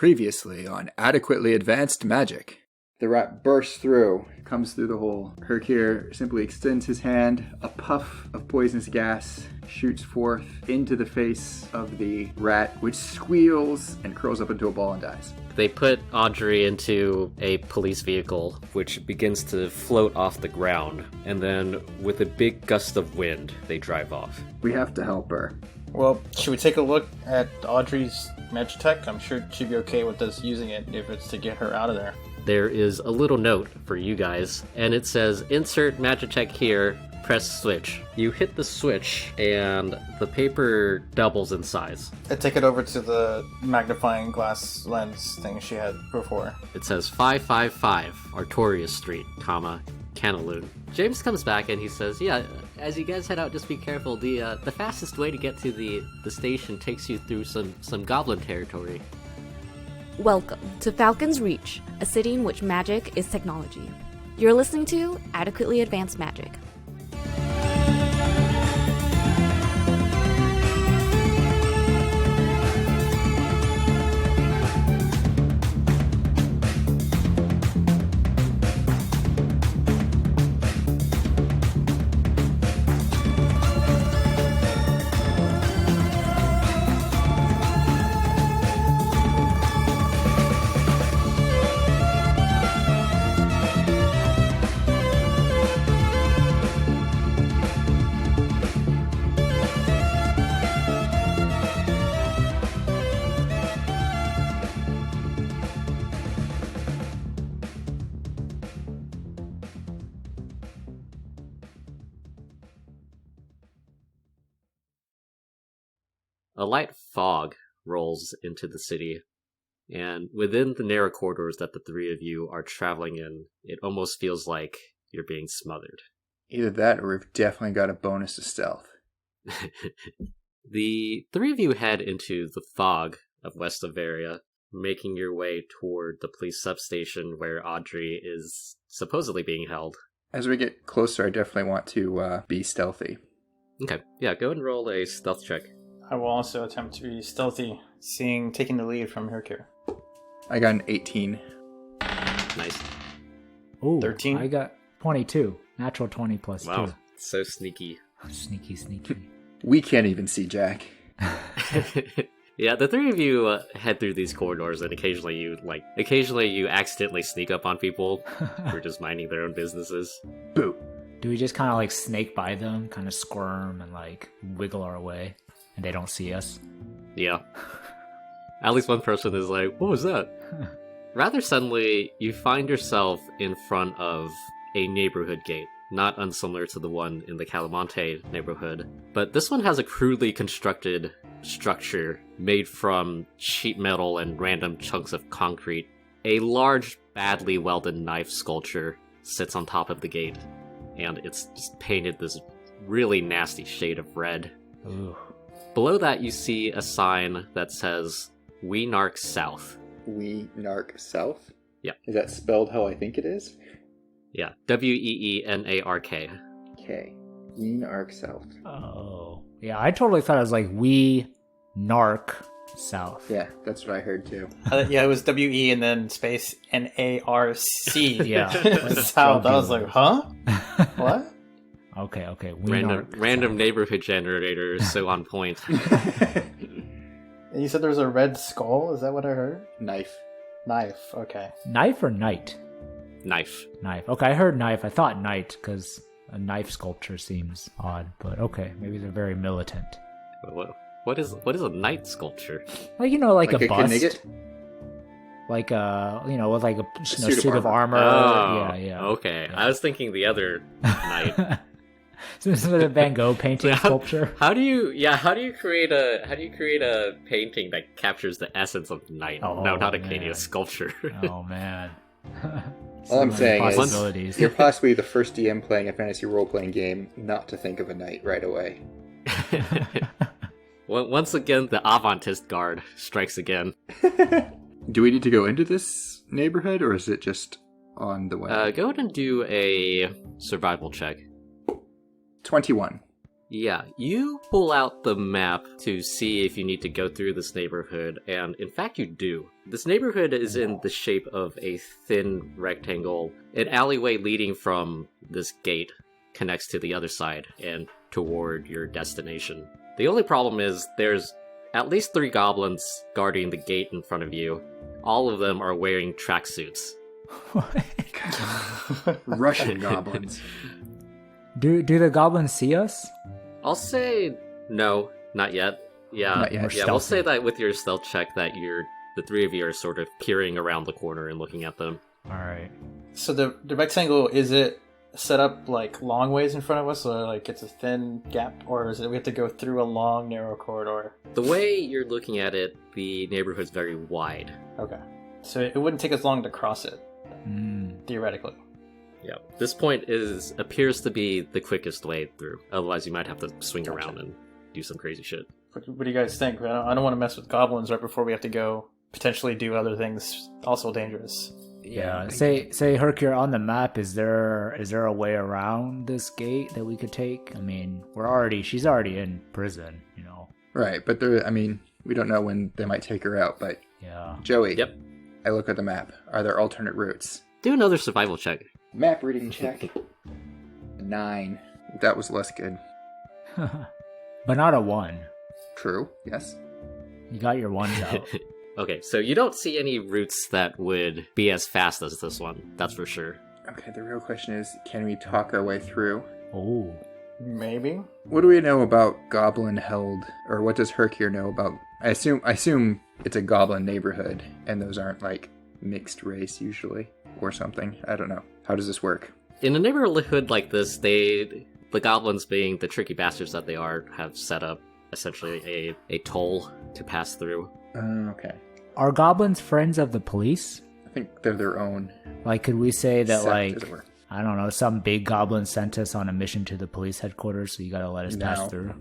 Previously on Adequately Advanced Magic. The rat bursts through, comes through the hole. Hercure simply extends his hand. A puff of poisonous gas shoots forth into the face of the rat, which squeals and curls up into a ball and dies. They put Audrey into a police vehicle, which begins to float off the ground, and then with a big gust of wind, they drive off. We have to help her. Well, should we take a look at Audrey's Magitech? I'm sure she'd be okay with us using it if it's to get her out of there. There is a little note for you guys, and it says, insert Magitech here, press switch. You hit the switch, and the paper doubles in size. I take it over to the magnifying glass lens thing she had before. It says 555 Artorias Street, comma, Canaloon. James comes back and he says, yeah, as you guys head out, just be careful. The fastest way to get to the station takes you through some goblin territory. Welcome to Falcon's Reach, a city in which magic is technology. You're listening to Adequately Advanced Magic. A light fog rolls into the city, and within the narrow corridors that the three of you are traveling in, it almost feels like you're being smothered. Either that or we've definitely got a bonus to stealth. The three of you head into the fog of West Bavaria, making your way toward the police substation where Audrey is supposedly being held. As we get closer, I definitely want to be stealthy. Okay, yeah, go and roll a stealth check. I will also attempt to be stealthy, taking the lead from Hercure. I got an 18. Nice. Ooh, 13? I got 22. Natural 20 plus Wow, 2. so sneaky. Sneaky, sneaky. We can't even see Jack. Yeah, the three of you head through these corridors, and occasionally you accidentally sneak up on people who are just minding their own businesses. Boo. Do we just kind of like snake by them, kind of squirm and like wiggle our way, and they don't see us? Yeah. At least one person is like, what was that? Rather suddenly, you find yourself in front of a neighborhood gate, not unsimilar to the one in the Calamonte neighborhood. But this one has a crudely constructed structure made from sheet metal and random chunks of concrete. A large, badly welded knife sculpture sits on top of the gate, and it's just painted this really nasty shade of red. Ooh. Below that, you see a sign that says, We Narc South. We Narc South? Yeah. Is that spelled how I think it is? Yeah, Weenark. Okay. We Narc South. Oh. Yeah, I totally thought it was like we narc south. Yeah, that's what I heard too. Yeah, it was W-E and then space N-A-R-C. Yeah. South. I was like, huh? What? Okay. We Random south. neighborhood generator is so on point. And you said there was a red skull? Is that what I heard? Knife. Knife. Okay. Knife or knight? Knife. Knife. Okay, I heard knife. I thought knight because a knife sculpture seems odd, but okay, maybe they're very militant. What is a knight sculpture? Like, like a bust. Knigget? Like with like a suit suit of of armor. Oh, Yeah. Okay, Yeah. I was thinking the other knight. So this is a Van Gogh painting sculpture. How do you create a painting that captures the essence of knight? Oh, no, not a man. Canadian sculpture. Oh man. All I'm So many saying is, possibilities. you're possibly the first DM playing a fantasy role-playing game not to think of a knight right away. Once again, the Avantist guard strikes again. Do we need to go into this neighborhood, or is it just on the way? Go ahead and do a survival check. 21. Yeah, you pull out the map to see if you need to go through this neighborhood, and in fact you do. This neighborhood is in the shape of a thin rectangle. An alleyway leading from this gate connects to the other side and toward your destination. The only problem is there's at least 3 goblins guarding the gate in front of you. All of them are wearing tracksuits. Russian goblins. Do the goblins see us? I'll say no, not yet. Yeah, Not yet. yeah. We'll say that with your stealth check that the 3 of you are sort of peering around the corner and looking at them. All right. So the rectangle, is it set up like long ways in front of us, or like it's a thin gap, or is it we have to go through a long narrow corridor? The way you're looking at it, the neighborhood's very wide. Okay, so it wouldn't take us long to cross it, Mm. theoretically. Yeah, this point appears to be the quickest way through. Otherwise, you might have to swing around and do some crazy shit. What do you guys think? I don't want to mess with goblins right before we have to go potentially do other things also dangerous. Yeah. Say Hercure, on the map, is there a way around this gate that we could take? I mean, she's already in prison, you know. Right, but we don't know when they might take her out, but Yeah. Joey. Yep. I look at the map. Are there alternate routes? Do another survival check. Map reading check. 9. That was less good. But not a 1. True, yes. You got your 1s out. Okay, so you don't see any routes that would be as fast as this one. That's for sure. Okay, the real question is, can we talk our way through? Oh. Maybe. What do we know about goblin held, or what does Hercure know about? I assume it's a goblin neighborhood, and those aren't like mixed race usually, or something. I don't know. How does this work? In a neighborhood like this, the goblins, being the tricky bastards that they are, have set up essentially a toll to pass through. Okay. Are goblins friends of the police? I think they're their own. Like, could we say that, sect, like, as it were. I don't know, some big goblin sent us on a mission to the police headquarters, so you gotta let us No. pass through?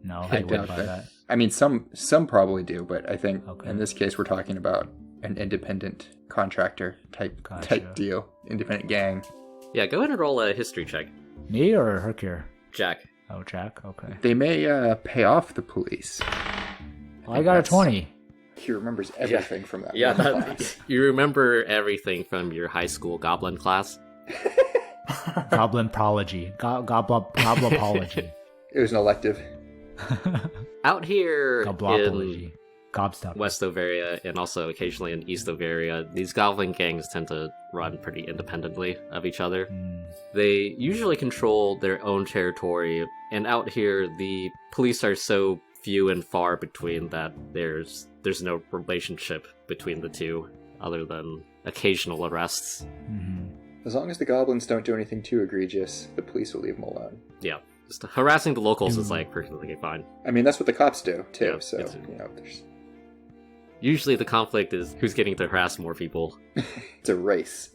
No, I I wouldn't doubt buy that. that. I mean, some probably do, but I think Okay. in this case we're talking about an independent contractor type Gotcha. deal, independent gang. Yeah, go ahead and roll a history check. Me or Hercure? Jack. Oh, Jack, okay. They may pay off the police. Well, I got a 20. He remembers everything from that. Yeah, one class. you remember everything from your high school goblin class. Goblinpology. Goblopology. It was an elective. Out here in Goblopology. Gobstop. West Overia and also occasionally in East Overia, these goblin gangs tend to run pretty independently of each other. Mm. They usually control their own territory, and out here the police are so few and far between that there's no relationship between the two other than occasional arrests. Mhm. As long as the goblins don't do anything too egregious, the police will leave them alone. Yeah, just harassing the locals is like perfectly fine. I mean, that's what the cops do too. Yeah, so it's- there's Usually the conflict is who's getting to harass more people. it's a race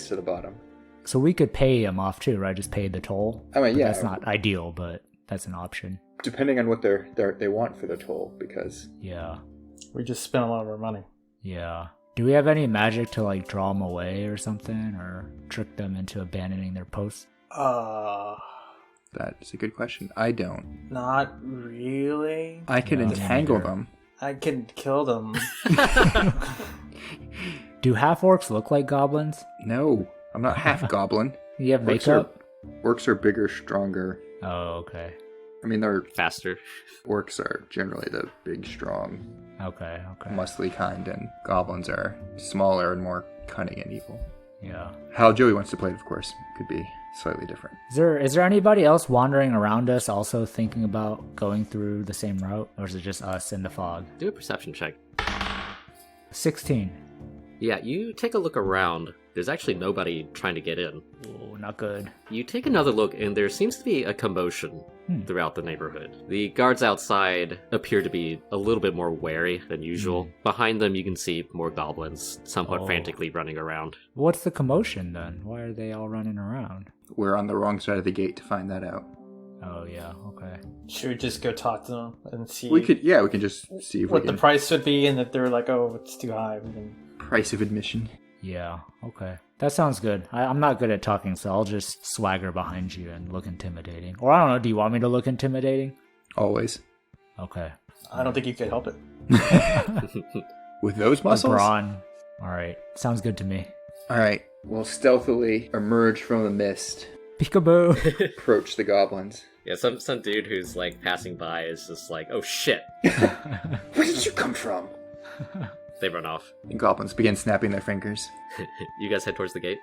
to the bottom. So we could pay him off too, right? Just pay the toll. I mean, But yeah, that's not ideal, but that's an option. depending on what they want for the toll, because Yeah. We just spent a lot of our money. Yeah. Do we have any magic to, like, draw them away or something? Or trick them into abandoning their posts? that's a good question. I don't. Not really. I can No, entangle neither. them. I can kill them. Do half-orcs look like goblins? No, I'm not half goblin. You have Orcs are, makeup? orcs are bigger, stronger. Oh, okay. I mean, Faster. orcs are generally the big, strong, Okay. muscly kind, and goblins are smaller and more cunning and evil. Yeah. How Joey wants to play it, of course, could be slightly different. Is there anybody else wandering around us also thinking about going through the same route? Or is it just us in the fog? Do a perception check. 16. Yeah, you take a look around. There's actually nobody trying to get in. Oh, not good. You take another look, and there seems to be a commotion throughout the neighborhood. The guards outside appear to be a little bit more wary than usual. Behind them, you can see more goblins, somewhat Oh. frantically running around. What's the commotion then? Why are they all running around? We're on the wrong side of the gate to find that out. Oh, yeah, okay. Should we just go talk to them and see We can just see if what we the can price would be, and if they're like, oh, it's too high, we can... price of admission. Yeah, okay. That sounds good. I'm not good at talking, so I'll just swagger behind you and look intimidating. Or I don't know, do you want me to look intimidating? Always. Okay. I don't think you could help it. With those muscles? Brawn. Alright, sounds good to me. Alright, we'll stealthily emerge from the mist, Peekaboo! approach the goblins. Yeah, some dude who's like passing by is just like, oh shit. Where did you come from? They run off. The goblins begin snapping their fingers. You guys head towards the gate?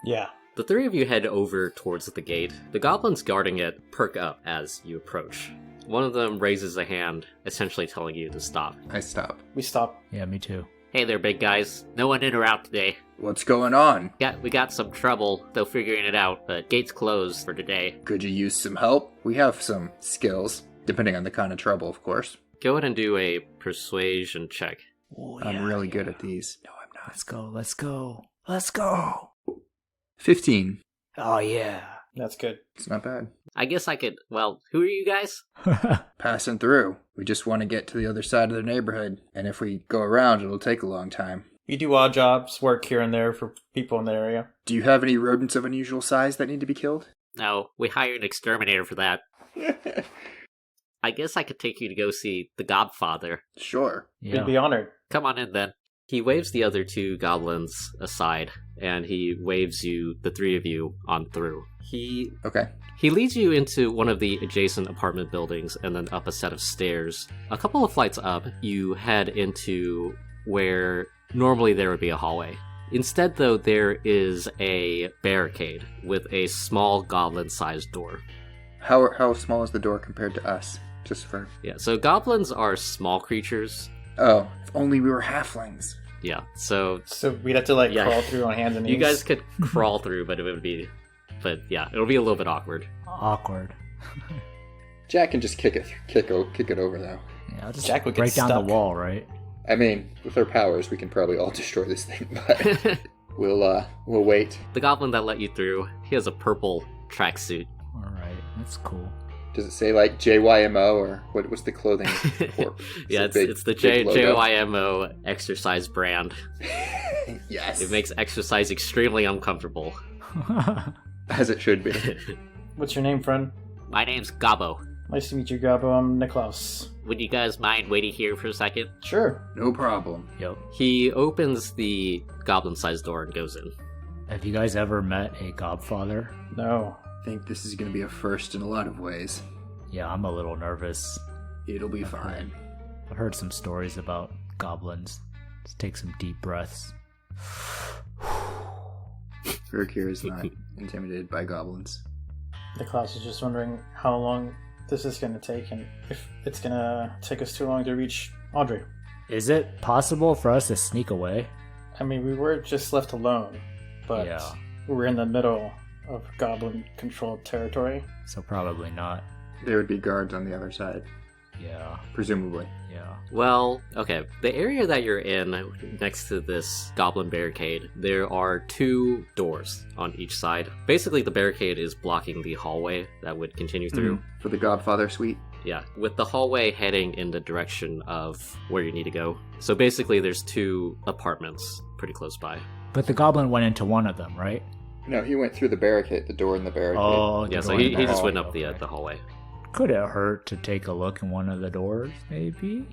Yeah. The three of you head over towards the gate. The goblins guarding it perk up as you approach. One of them raises a hand, essentially telling you to stop. I stop. We stop. Yeah, me too. Hey there, big guys. No one in or out today. What's going on? We got some trouble, though figuring it out, but gate's closed for today. Could you use some help? We have some skills, depending on the kind of trouble, of course. Go ahead and do a persuasion check. Oh, I'm really good at these. No, I'm not. Let's go. 15. Oh, yeah. That's good. It's not bad. I guess I could, well, who are you guys? Passing through. We just want to get to the other side of the neighborhood, and if we go around, it'll take a long time. We do odd jobs, work here and there for people in the area. Do you have any rodents of unusual size that need to be killed? No, we hired an exterminator for that. I guess I could take you to go see the Godfather. Sure. Yeah. We'd be honored. Come on in then. He waves the other two goblins aside, and he waves you, the three of you, on through. Okay. He leads you into one of the adjacent apartment buildings and then up a set of stairs. A couple of flights up, you head into where normally there would be a hallway. Instead, though, there is a barricade with a small goblin-sized door. How small is the door compared to us? Just for... Yeah, so goblins are small creatures. Oh, if only we were halflings. Yeah, so So we'd have to crawl through on hands and knees. you guys could crawl through, but it'll be a little bit awkward. Awkward. Jack can just kick it over, though. Yeah, I'll just Jack would get break down stuck. the wall, right? I mean, with our powers, we can probably all destroy this thing, but we'll wait. The goblin that let you through, he has a purple tracksuit. Alright, that's cool. Does it say, like, JYMO, or what's the clothing for? Yeah, it's the big logo. JYMO exercise brand. Yes. It makes exercise extremely uncomfortable. As it should be. What's your name, friend? My name's Gabo. Nice to meet you, Gabo. I'm Niklaus. Would you guys mind waiting here for a second? Sure. No problem. Yep. He opens the goblin-sized door and goes in. Have you guys ever met a Godfather? No. I think this is going to be a first in a lot of ways. Yeah, I'm a little nervous. It'll be fine. I've heard some stories about goblins. Let's take some deep breaths. Urkir is not intimidated by goblins. Niklaus is just wondering how long this is going to take and if it's going to take us too long to reach Audrey. Is it possible for us to sneak away? I mean, we were just left alone, but Yeah. we're in the middle of goblin-controlled territory. So probably not. There would be guards on the other side, Yeah. presumably. Yeah. Well, okay. The area that you're in, next to this goblin barricade, there are two doors on each side. Basically, the barricade is blocking the hallway that would continue through. For the Godfather suite. Yeah, with the hallway heading in the direction of where you need to go. So basically, there's two apartments pretty close by. But the goblin went into one of them, right? No, he went through the barricade, the door in the barricade. Oh, Yeah, the so door he in the just went hallway, up okay. the hallway. Could it hurt to take a look in one of the doors, maybe?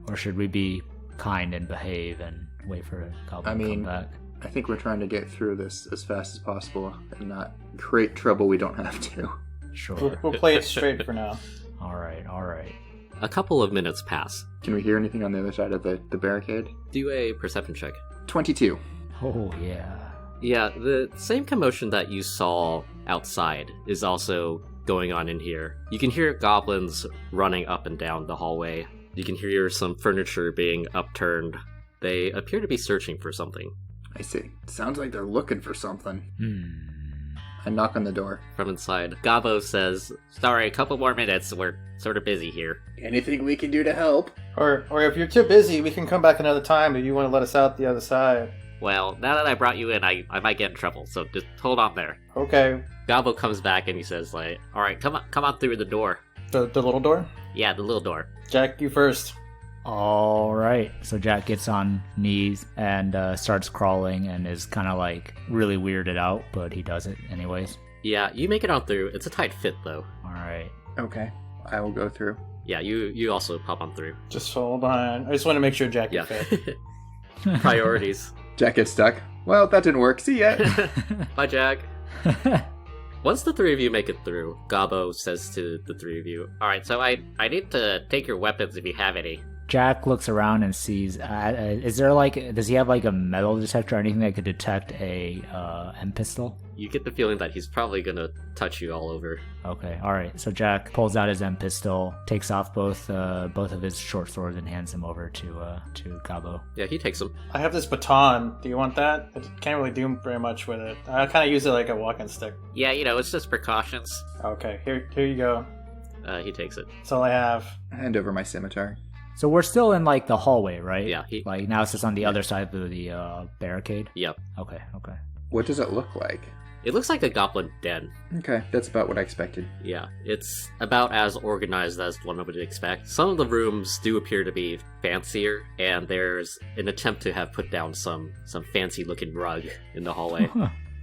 Or should we be kind and behave and wait for a goblin to come back? I think we're trying to get through this as fast as possible and not create trouble we don't have to. Sure. We'll play it straight for now. Alright. A couple of minutes pass. Can we hear anything on the other side of the barricade? Do a perception check. 22. Oh, yeah. Yeah, the same commotion that you saw outside is also going on in here. You can hear goblins running up and down the hallway. You can hear some furniture being upturned. They appear to be searching for something. I see. Sounds like they're looking for something. Hmm. I knock on the door. From inside, Gabo says, "Sorry, a couple more minutes. We're sort of busy here." Anything we can do to help? Or if you're too busy, we can come back another time if you want to let us out the other side. Well, now that I brought you in, I might get in trouble, so just hold on there. Okay. Gabo comes back and he says, like, "All right, come on through the door." The little door? Yeah, the little door. Jack, you first. All right. So Jack gets on knees and starts crawling and is kind of like really weirded out, but he does it anyways. Yeah, you make it on through. It's a tight fit, though. All right. Okay, I will go through. Yeah, you also pop on through. Just hold on. I just want to make sure Jack Yeah. can fit. Priorities. Jack gets stuck. Well, that didn't work. See ya. Bye, Jack. Once the three of you make it through, Gabo says to the three of you, "Alright, so I need to take your weapons if you have any." Jack looks around and sees, is there like, does he have like a metal detector or anything that could detect a M pistol? You get the feeling that he's probably gonna touch you all over. Okay, alright. So Jack pulls out his M pistol, takes off both of his short swords and hands them over to Gabo. Yeah, he takes them. I have this baton. Do you want that? I can't really do very much with it. I kind of use it like a walking stick. Yeah, it's just precautions. Okay, here you go. He takes it. That's all I have. Hand over my scimitar. So we're still in like the hallway, right? Yeah. Like now it's just on the other side of the barricade? Yep. Okay. What does it look like? It looks like a goblin den. Okay, that's about what I expected. Yeah, it's about as organized as one would expect. Some of the rooms do appear to be fancier, and there's an attempt to have put down some fancy-looking rug in the hallway.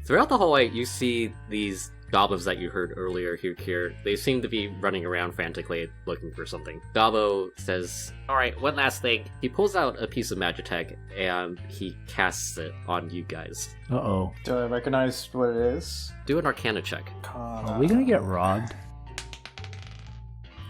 Throughout the hallway, you see these goblins that you heard earlier here. They seem to be running around frantically looking for something. Gabo says, "Alright, one last thing." He pulls out a piece of Magitech and he casts it on you guys. Uh-oh. Do I recognize what it is? Do an Arcana check. Are we gonna get robbed?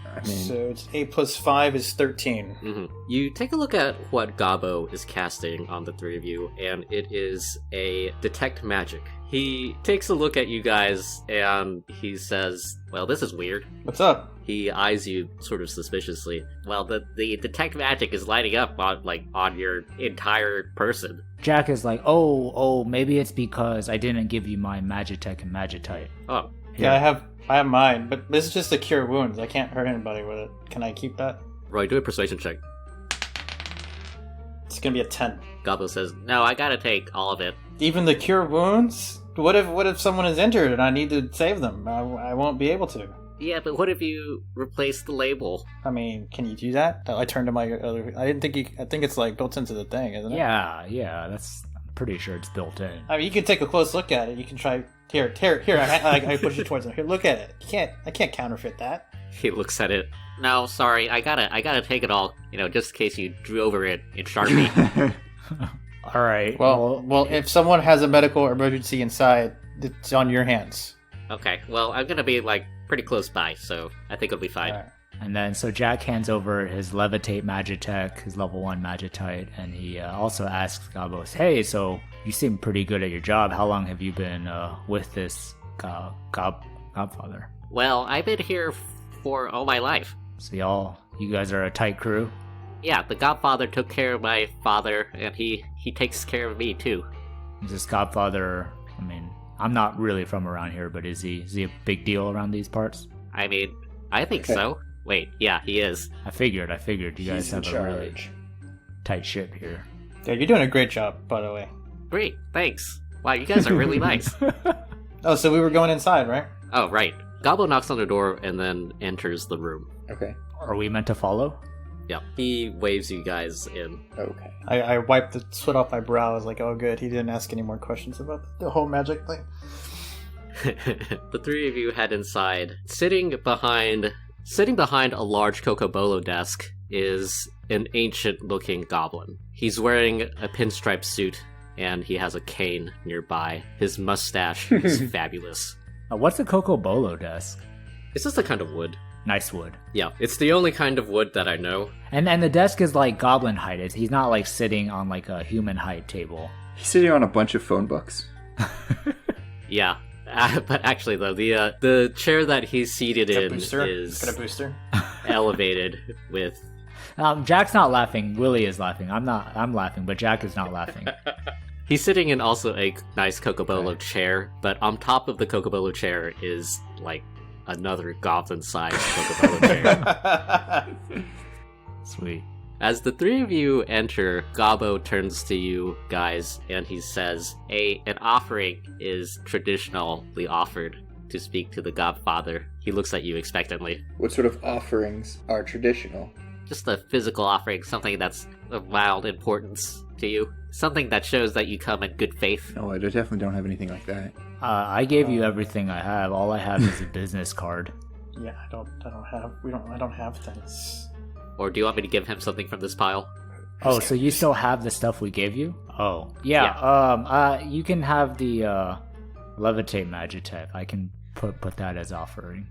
I mean, So it's 8 plus 5 is 13. You take a look at what Gabo is casting on the three of you, and it is a Detect Magic. He takes a look at you guys and he says, "Well, this is weird." What's up? He eyes you sort of suspiciously. "Well, the Detect Magic is lighting up on your entire person." Jack is like, oh, maybe it's because I didn't give you my Magitech and Magitite. Oh, Yeah, I have mine, but this is just to cure wounds. I can't hurt anybody with it. Can I keep that? Roy, do a persuasion check. It's gonna be a 10. Gabo says, "No, I gotta take all of it." Even the cure wounds? What if someone is injured and I need to save them? I won't be able to. Yeah, but what if you replace the label? I mean, can you do that? I turned to my other. I didn't think I think it's like built into the thing, isn't it? Yeah, I'm pretty sure it's built in. I mean, you can take a close look at it. You can try. Here. I push it towards him. Here, look at it. I can't counterfeit that. He looks at it. "No, sorry, I gotta take it all, just in case you drew over it in Sharpie." All right. Well, if someone has a medical emergency inside, it's on your hands. Okay, well, I'm gonna be, pretty close by, so I think it'll be fine. All right. And then so Jack hands over his Levitate Magitech, his level 1 Magitite, and he also asks Gabo, "Hey, so you seem pretty good at your job. How long have you been with this Godfather?" Well, I've been here for all my life. So you guys are a tight crew? Yeah, the Godfather took care of my father, and he takes care of me, too. Is this Godfather, I mean, I'm not really from around here, but is he a big deal around these parts? I mean, I think so. Wait, yeah, he is. I figured you guys he's in have a really charge. tight ship here. Yeah, you're doing a great job, by the way. Great, thanks. Wow, you guys are really nice. Oh, so we were going inside, right? Oh, right. Gabo knocks on the door and then enters the room. Okay. Are we meant to follow? Yeah, he waves you guys in. Okay. I wiped the sweat off my brow. I was like, oh, good. He didn't ask any more questions about the whole magic thing. The three of you head inside. Sitting behind a large Cocobolo desk is an ancient-looking goblin. He's wearing a pinstripe suit, and he has a cane nearby. His mustache is fabulous. What's a Cocobolo desk? It's just a kind of wood. Nice wood. Yeah, it's the only kind of wood that I know. And the desk is like goblin height. He's not like sitting on like a human height table. He's sitting on a bunch of phone books. Yeah. But actually, though, the chair that he's seated in It's is got a booster. elevated with... Jack's not laughing. Willie is laughing. I'm laughing, but Jack is not laughing. He's sitting in also a nice Cocobolo chair, but on top of the Cocobolo chair is, another goblin-sized Cocobolo chair. Sweet. As the three of you enter, Gabo turns to you guys and he says, an offering is traditionally offered to speak to the Godfather. He looks at you expectantly. What sort of offerings are traditional? Just a physical offering, something that's of mild importance to you. Something that shows that you come in good faith. No, I definitely don't have anything like that. I gave you everything I have. All I have is a business card. Yeah, I don't have things. Or do you want me to give him something from this pile? Oh, so you still have the stuff we gave you? Oh, yeah. You can have the levitate magitech. I can put that as offering.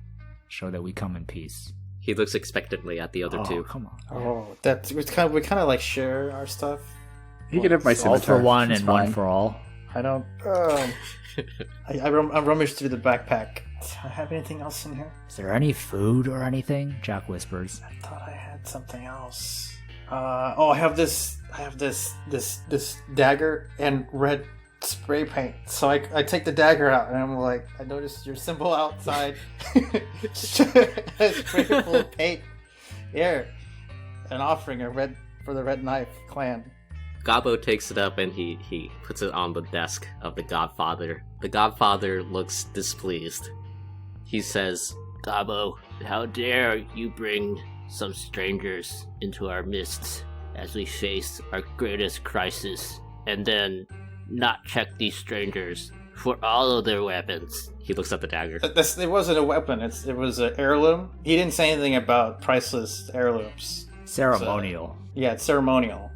Show that we come in peace. He looks expectantly at the other two. Come on. Oh, we kind of like share our stuff. You could have my All scimitar. for one It's and fine. one for all. I don't. I rummaged through the backpack. Do I have anything else in here? Is there any food or anything? Jack whispers. I thought I had something else. I have this dagger and red spray paint. So I take the dagger out and I'm like, I noticed your symbol outside. Spray full of paint. Here, an offering for the Red Knife clan. Gobbo takes it up and he puts it on the desk of the Godfather. The Godfather looks displeased. He says, Gobbo, how dare you bring some strangers into our midst as we face our greatest crisis, and then not check these strangers for all of their weapons. He looks at the dagger. It wasn't a weapon, it was an heirloom. He didn't say anything about priceless heirlooms. Ceremonial. Yeah, it's ceremonial.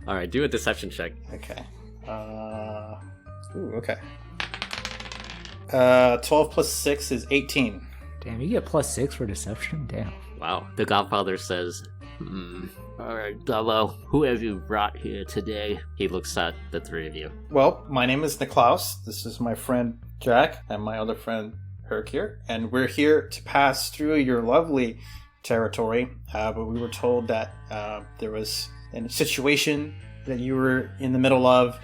Alright, do a deception check. Okay. Okay. 12 plus 6 is 18. Damn, you get +6 for deception? Damn. Wow. The Godfather says, Alright, Gobbo, who have you brought here today? He looks at the three of you. Well, my name is Niklaus. This is my friend Jack and my other friend Herc here. And we're here to pass through your lovely territory. But we were told that there was a situation that you were in the middle of.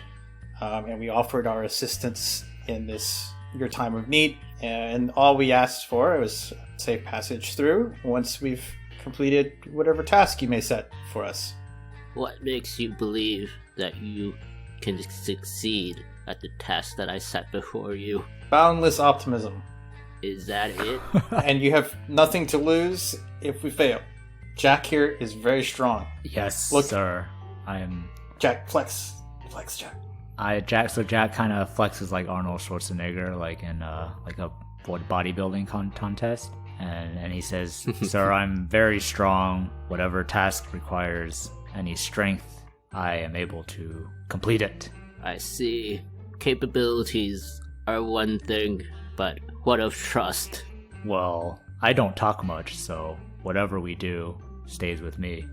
And we offered our assistance in your time of need. And all we asked for was safe passage through once we've completed whatever task you may set for us. What makes you believe that you can succeed at the task that I set before you? Boundless optimism. Is that it? And you have nothing to lose if we fail. Jack here is very strong. Yes, Look- sir. I am... Jack, flex. Flex, Jack. Jack kind of flexes like Arnold Schwarzenegger, like in like a bodybuilding contest, and he says, "Sir, I'm very strong. Whatever task requires any strength, I am able to complete it." I see. Capabilities are one thing, but what of trust? Well, I don't talk much, so whatever we do stays with me.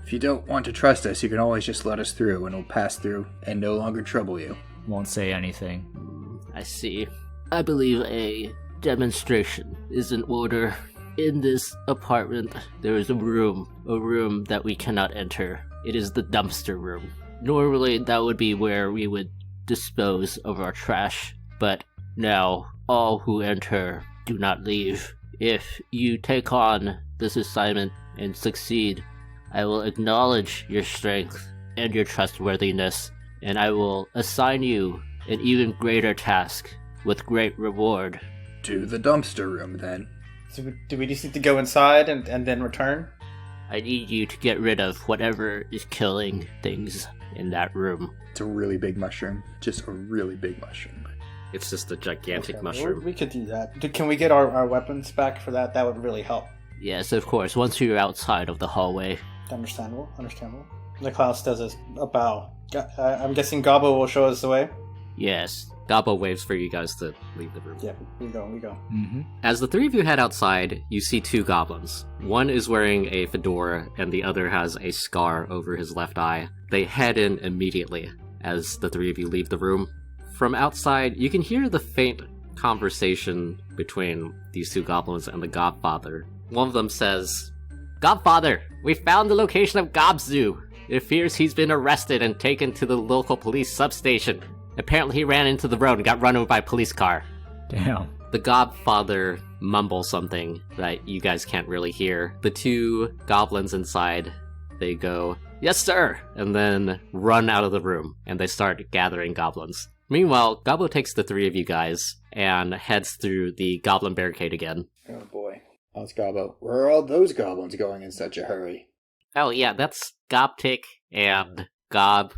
If you don't want to trust us, you can always just let us through and we'll pass through and no longer trouble you. Won't say anything. I see. I believe a demonstration is in order. In this apartment, there is a room that we cannot enter. It is the dumpster room. Normally, that would be where we would dispose of our trash, but now all who enter do not leave. If you take on this assignment and succeed, I will acknowledge your strength and your trustworthiness, and I will assign you an even greater task with great reward. To the dumpster room, then. So do we just need to go inside and then return? I need you to get rid of whatever is killing things in that room. It's a really big mushroom. Just a really big mushroom. It's just a gigantic Okay, mushroom. We could do that. Can we get our weapons back for that? That would really help. Yes, of course, once you're outside of the hallway. Understandable. Niklaus does a bow. I'm guessing Gobbo will show us the way. Yes, Gobbo waves for you guys to leave the room. Yeah, we go. Mm-hmm. As the three of you head outside, you see two goblins. One is wearing a fedora, and the other has a scar over his left eye. They head in immediately as the three of you leave the room. From outside, you can hear the faint conversation between these two goblins and the Godfather. One of them says, Godfather, we found the location of Gobzu. It appears he's been arrested and taken to the local police substation. Apparently he ran into the road and got run over by a police car. Damn. The Godfather mumbles something that you guys can't really hear. The two goblins inside, they go, yes sir, and then run out of the room, and they start gathering goblins. Meanwhile, Gobbo takes the three of you guys and heads through the goblin barricade again. Oh boy. That's Gobbo. Where are all those goblins going in such a hurry? Oh yeah, that's Gobtick and Gobstopper.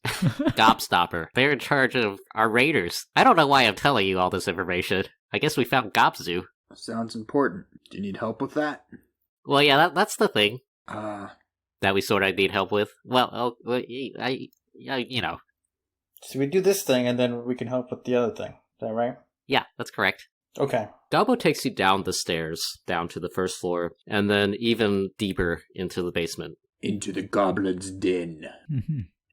Gobstopper. They're in charge of our raiders. I don't know why I'm telling you all this information. I guess we found Gobzoo. Sounds important. Do you need help with that? Well, yeah, that's the thing. That we sort of need help with. Well, you know. So we do this thing, and then we can help with the other thing. Is that right? Yeah, that's correct. Okay. Gobbo takes you down the stairs, down to the first floor, and then even deeper into the basement. Into the goblin's den.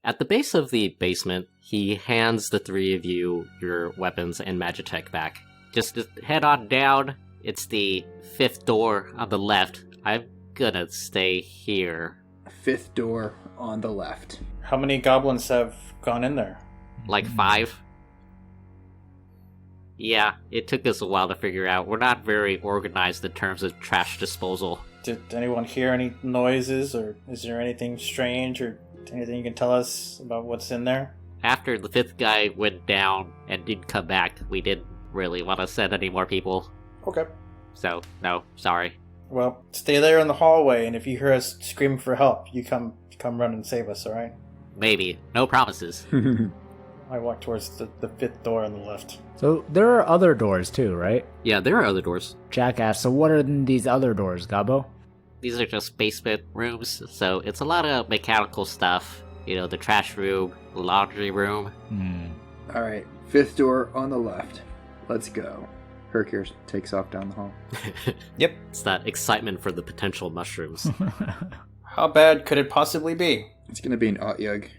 At the base of the basement, he hands the three of you your weapons and Magitech back. Just head on down. It's the 5th door on the left. I'm gonna stay here. 5th door on the left. How many goblins have gone in there? Like 5? Yeah, it took us a while to figure out. We're not very organized in terms of trash disposal. Did anyone hear any noises, or is there anything strange, or anything you can tell us about what's in there? After the 5th guy went down and didn't come back, we didn't really want to send any more people. Okay. So, no, sorry. Well, stay there in the hallway, and if you hear us screaming for help, you come run and save us, alright? Maybe. No promises. I walk towards the 5th door on the left. So there are other doors too, right? Yeah, there are other doors. Jack asks, so what are these other doors, Gobbo? These are just basement rooms, so it's a lot of mechanical stuff. You know, the trash room, the laundry room. Alright, 5th door on the left. Let's go. Herkier takes off down the hall. Yep. It's that excitement for the potential mushrooms. How bad could it possibly be? It's gonna be an Otyug.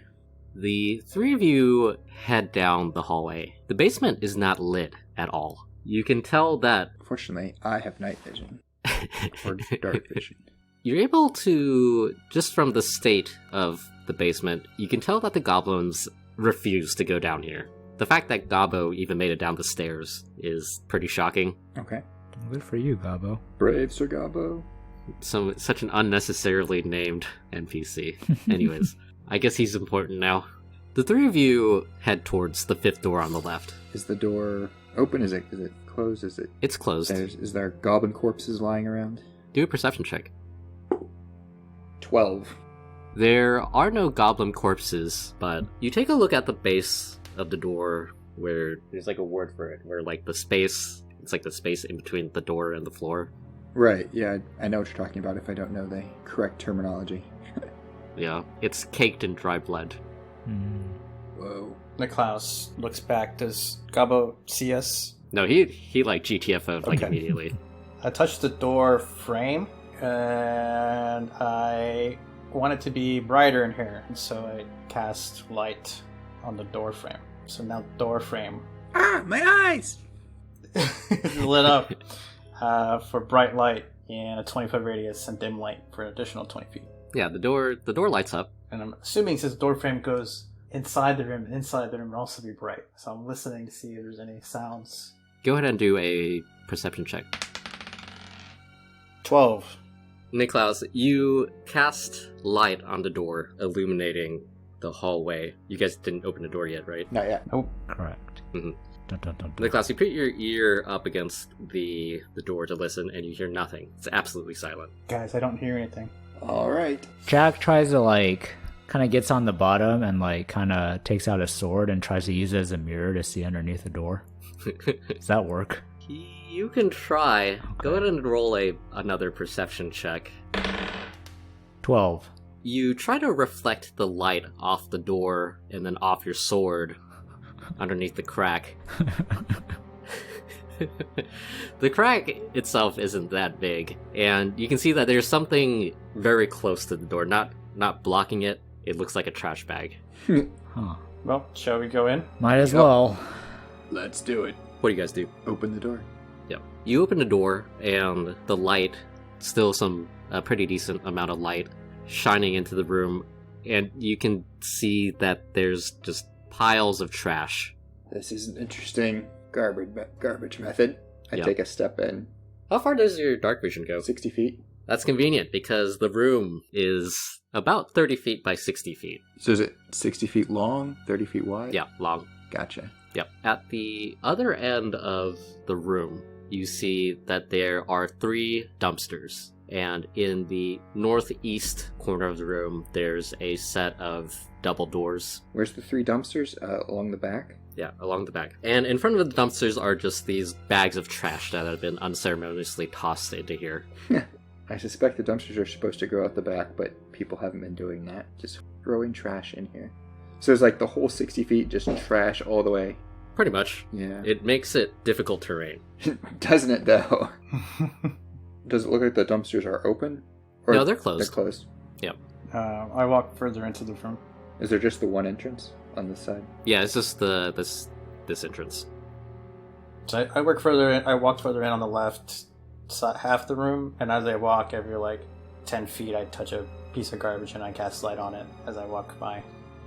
The three of you head down the hallway. The basement is not lit at all. You can tell that... Fortunately, I have night vision. Or dark vision. You're able to, just from the state of the basement, you can tell that the goblins refuse to go down here. The fact that Gobbo even made it down the stairs is pretty shocking. Okay. Good for you, Gobbo. Brave Sir Gobbo. Such an unnecessarily named NPC. Anyways, I guess he's important now. The three of you head towards the 5th door on the left. Is the door open? Is it closed? It's closed. Is there goblin corpses lying around? Do a perception check. 12. There are no goblin corpses, but you take a look at the base of the door where there's like a word for it, where like the space, it's like the space in between the door and the floor. Right, yeah, I know what you're talking about if I don't know the correct terminology. Yeah, it's caked in dry blood. Whoa. Niklaus looks back. Does Gobbo see us? No, he like GTFO'd like Okay. immediately. I touch the door frame, and I want it to be brighter in here, and so I cast light on the door frame. So now the door frame Ah, my eyes! is lit up for bright light in a 20-foot radius and dim light for an additional 20 feet. Yeah, the door lights up. And I'm assuming since the door frame goes inside the room will also be bright. So I'm listening to see if there's any sounds. Go ahead and do a perception check. 12. Niklaus, you cast light on the door, illuminating the hallway. You guys didn't open the door yet, right? Not yet. Nope. Correct. Mhm. Dun, dun, dun, dun. Niklaus, you put your ear up against the door to listen, and you hear nothing. It's absolutely silent. Guys, I don't hear anything. Alright. Jack tries to kind of gets on the bottom and kind of takes out a sword and tries to use it as a mirror to see underneath the door. Does that work? You can try. Go ahead and roll another perception check. 12. You try to reflect the light off the door and then off your sword underneath the crack. The crack itself isn't that big, and you can see that there's something very close to the door, not blocking it. It looks like a trash bag. Huh. Well, shall we go in? Might as well. Let's do it. What do you guys do? Open the door. Yeah. You open the door, and the light, still a pretty decent amount of light, shining into the room, and you can see that there's just piles of trash. This is an interesting garbage method. I Yep. take a step in. How far does your dark vision go? 60 feet. That's convenient, because the room is about 30 feet by 60 feet. So is it 60 feet long, 30 feet wide? Yeah, long. Gotcha. Yep. At the other end of the room, you see that there are 3 dumpsters. And in the northeast corner of the room, there's a set of double doors. Where's the 3 dumpsters? Along the back? Yeah, along the back. And in front of the dumpsters are just these bags of trash that have been unceremoniously tossed into here. I suspect the dumpsters are supposed to go out the back, but people haven't been doing that. Just throwing trash in here. So it's like the whole 60 feet, just trash all the way. Pretty much. Yeah. It makes it difficult terrain. Doesn't it, though? Does it look like the dumpsters are open? Or No, they're closed. They're closed. Yep. I walk further into the room. Is there just the one entrance on this side? Yeah, it's just this entrance. So I walk further in on the left side, half the room, and as I walk, every like 10 feet, I touch a piece of garbage and I cast light on it as I walk by.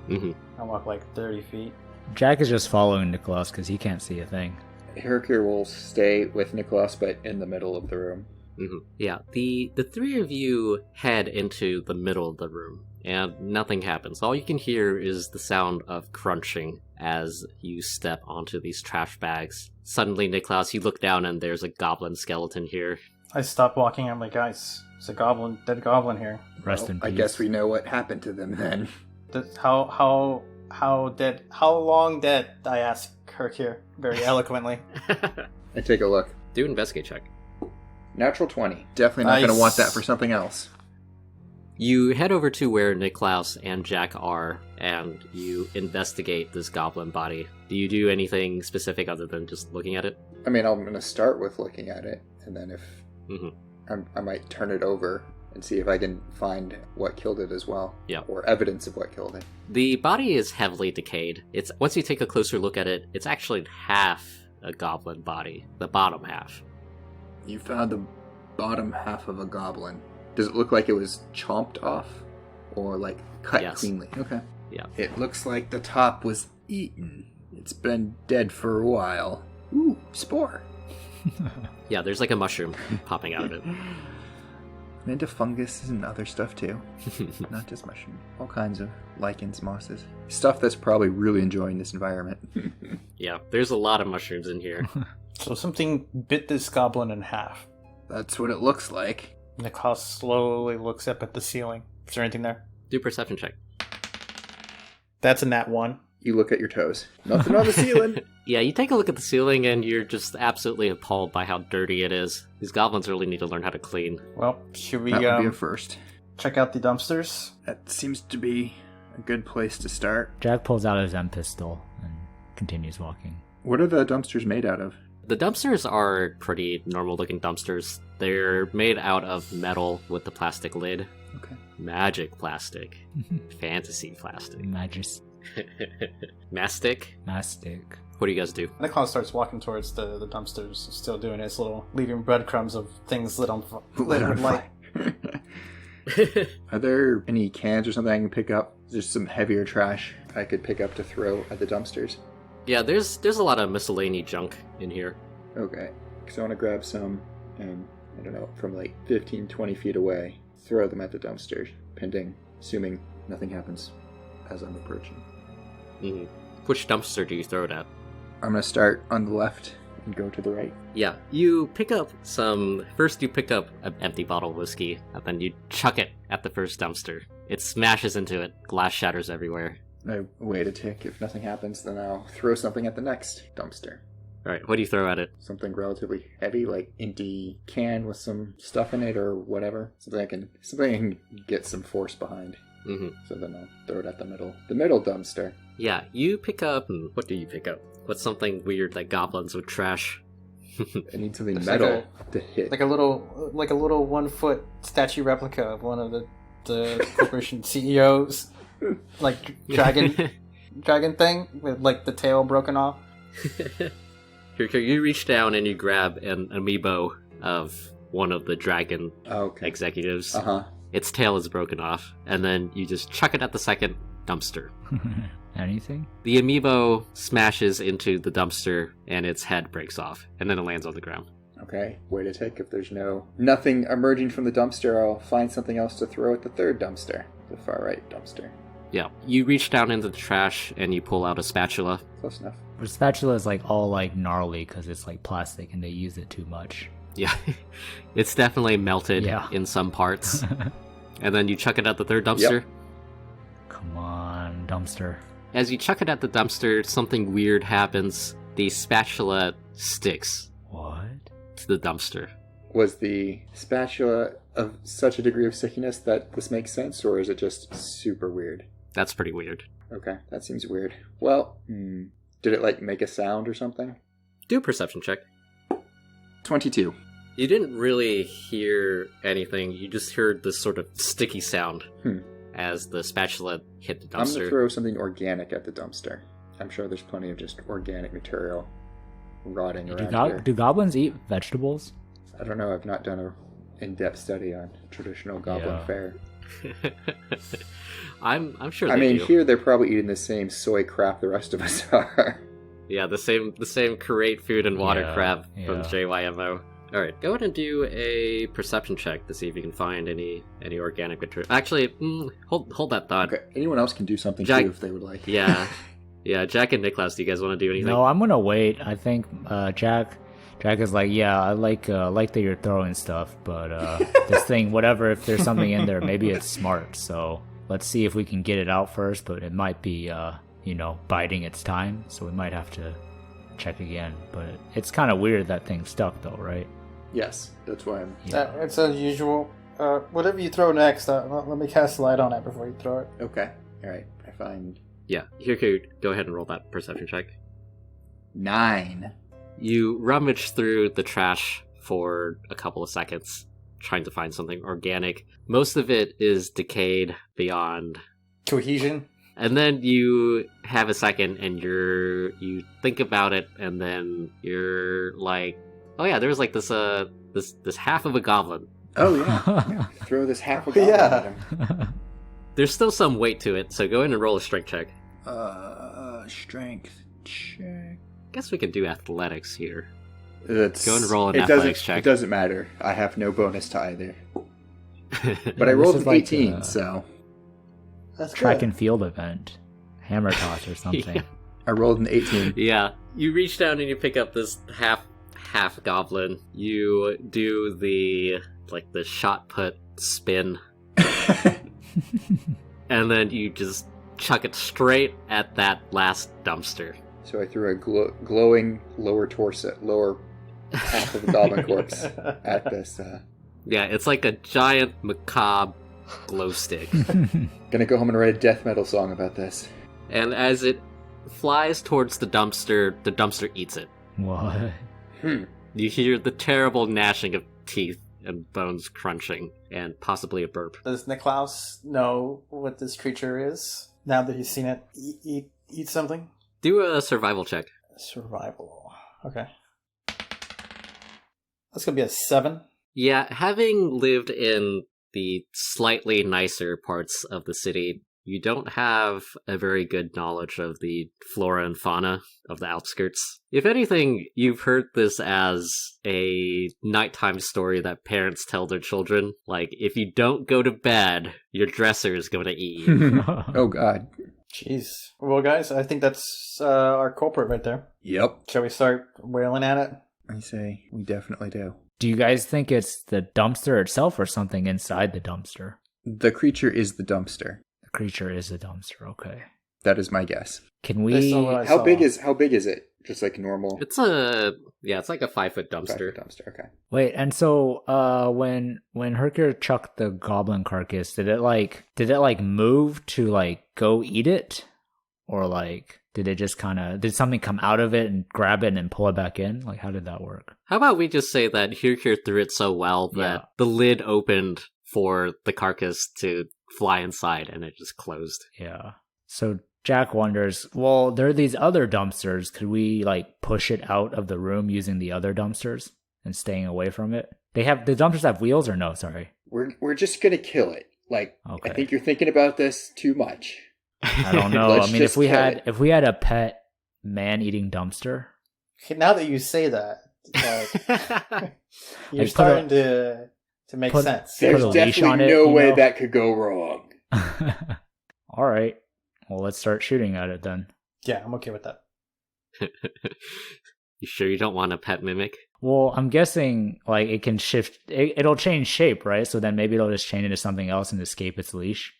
Mm-hmm. I walk like 30 feet. Jack is just following Nicholas because he can't see a thing. Hercure will stay with Nicholas, but in the middle of the room. Mm-hmm. Yeah, the 3 of you head into the middle of the room, and nothing happens. All you can hear is the sound of crunching as you step onto these trash bags. Suddenly, Nicholas, you look down and there's a goblin skeleton here. I stop walking. I'm like, guys, it's a dead goblin here. Rest in peace. I guess we know what happened to them then. How long dead? I ask Hercure very eloquently. I take a look. Do an investigate check. Natural 20. Definitely not going to want that for something else. You head over to where Niklaus and Jack are, and you investigate this goblin body. Do you do anything specific other than just looking at it? I mean, I'm going to start with looking at it, and then if Mm-hmm. I might turn it over and see if I can find what killed it as well. Yeah. Or evidence of what killed it. The body is heavily decayed. It's once you take a closer look at it, it's actually half a goblin body, the bottom half. You found the bottom half of a goblin. Does it look like it was chomped off? Or like cut Yes. cleanly? Okay. Yeah. It looks like the top was eaten. It's been dead for a while. Ooh, spore. Yeah, there's like a mushroom popping out of it. I'm into fungus and other stuff too. Not just mushroom. All kinds of lichens, mosses. Stuff that's probably really enjoying this environment. Yeah, there's a lot of mushrooms in here. So something bit this goblin in half. That's what it looks like. Nicholas slowly looks up at the ceiling. Is there anything there? Do a perception check. That's a nat 1. You look at your toes. Nothing on the ceiling. Yeah, you take a look at the ceiling and you're just absolutely appalled by how dirty it is. These goblins really need to learn how to clean. Well, should we That would be a first. check out the dumpsters? That seems to be a good place to start. Jack pulls out his M pistol and continues walking. What are the dumpsters made out of? The dumpsters are pretty normal-looking dumpsters. They're made out of metal with the plastic lid. Okay. Magic plastic. Fantasy plastic. Magis. Mastic? Mastic. What do you guys do? Nicholas starts walking towards the dumpsters, still doing his little, leaving breadcrumbs of things lit with light. Are there any cans or something I can pick up? There's some heavier trash I could pick up to throw at the dumpsters. Yeah, there's a lot of miscellaneous junk in here. Okay. Because I want to grab some and, I don't know, from like 15, 20 feet away, throw them at the dumpsters, pending, assuming nothing happens as I'm approaching. Mm-hmm. Which dumpster do you throw it at? I'm going to start on the left and go to the right. Yeah, you pick up first you pick up an empty bottle of whiskey, and then you chuck it at the first dumpster. It smashes into it, glass shatters everywhere. I wait a tick. If nothing happens, then I'll throw something at the next dumpster. Alright, what do you throw at it? Something relatively heavy, like empty can with some stuff in it or whatever. Something I can get some force behind. Mm-hmm. So then I'll throw it at the middle dumpster. Yeah, you pick up, what do you pick up? What's something weird that goblins would trash? I need something It's metal to hit. Like a little 1-foot statue replica of one of the corporation CEOs, like dragon thing with like the tail broken off. You reach down and you grab an amiibo of one of the dragon executives. Uh-huh. Its tail is broken off, and then you just chuck it at the second dumpster. Anything? The amiibo smashes into the dumpster, and its head breaks off, and then it lands on the ground. Okay, wait a tick. If there's nothing emerging from the dumpster, I'll find something else to throw at the third dumpster, the far right dumpster. Yeah. You reach down into the trash and you pull out a spatula. Close enough. The spatula is like all like gnarly because it's like plastic and they use it too much. Yeah. It's definitely melted Yeah. in some parts. And then you chuck it at the third dumpster. Yep. Come on, dumpster. As you chuck it at the dumpster, something weird happens. The spatula sticks What? to the dumpster. Was the spatula of such a degree of stickiness that this makes sense, or is it just super weird? That's pretty weird. Okay, that seems weird. Well, did it like make a sound or something? Do a perception check. 22. You didn't really hear anything. You just heard this sort of sticky sound as the spatula hit the I'm dumpster. gonna throw something organic at the dumpster. I'm sure there's plenty of just organic material rotting around here. Do goblins eat vegetables? I don't know. I've not done a in-depth study on traditional goblin Yeah. fare. I'm sure. I they mean, do. here they're probably eating the same soy crap the rest of us are. Yeah, the same Karate food and water Yeah, crab from yeah. JYMO. All right, go ahead and do a perception check to see if you can find any organic material. Actually, hold that thought. Okay, anyone else can do something Jack- too if they would like. Yeah, yeah. Jack and Nicholas, do you guys want to do anything? No, I'm gonna wait. I think Jack is like, yeah, I like that you're throwing stuff, but this thing, whatever, if there's something in there, maybe it's smart. So let's see if we can get it out first. But it might be, biding its time. So we might have to check again. But it's kind of weird that thing stuck, though, right? Yes, that's why I'm. Yeah. It's unusual. Whatever you throw next, let me cast a light on it before you throw it. Okay, all right. I find Yeah, here, go ahead and roll that perception check. 9. You rummage through the trash for a couple of seconds, trying to find something organic. Most of it is decayed beyond. Cohesion. And then you have a second and you think about it, and then you're like, oh yeah, there's like this half of a goblin. Oh yeah. Throw this half a goblin Yeah. at him. There's still some weight to it, so go ahead and roll a strength check. Strength check. Guess we could do athletics here. It's, Go and roll an it athletics doesn't, check. It doesn't matter. I have no bonus to either. But I This rolled is an like, 18, so That's Track good. and field event, hammer toss or something. Yeah. I rolled an 18. Yeah, you reach down and you pick up this half goblin. You do the shot put spin, and then you just chuck it straight at that last dumpster. So I threw a glowing lower half of the goblin corpse at this. Yeah, it's like a giant macabre glow stick. Gonna go home and write a death metal song about this. And as it flies towards the dumpster eats it. What? You hear the terrible gnashing of teeth and bones crunching, and possibly a burp. Does Niklaus know what this creature is now that he's seen it eat something? Do a survival check. Survival. Okay. That's gonna be a 7. Yeah, having lived in the slightly nicer parts of the city, you don't have a very good knowledge of the flora and fauna of the outskirts. If anything, you've heard this as a nighttime story that parents tell their children. Like, if you don't go to bed, your dresser is going to eat you. Oh god. Jeez. Well, guys, I think that's our culprit right there. Yep. Shall we start wailing at it? I say we definitely do. Do you guys think it's the dumpster itself or something inside the dumpster? The creature is the dumpster. The creature is a dumpster. Okay. That is my guess. Can Based on what we? I How saw. big is it? Just like normal It's like a 5-foot dumpster. dumpster. Okay. Wait, and so when Hercure chucked the goblin carcass, did it move to like go eat it, or like did it just did something come out of it and grab it and then pull it back in? Like, how did that work? How about we just say that Hirkir threw it so well that Yeah. the lid opened for the carcass to fly inside and it just closed. Yeah. So Jack wonders, well, there are these other dumpsters. Could we like push it out of the room using the other dumpsters and staying away from it? The dumpsters have wheels or no? Sorry. We're just gonna kill it. Like, Okay. I think you're thinking about this too much. I don't know. Let's I mean, just if we kill had it. a pet man-eating dumpster, Okay, now that you say that, like, you're Like, starting to make put- sense. Put There's a leash definitely on it, no you way know? that could go wrong. All right. Well, let's start shooting at it then. Yeah, I'm okay with that. You sure you don't want a pet mimic? Well, I'm guessing like it can shift. It'll change shape, right? So then maybe it'll just change into something else and escape its leash.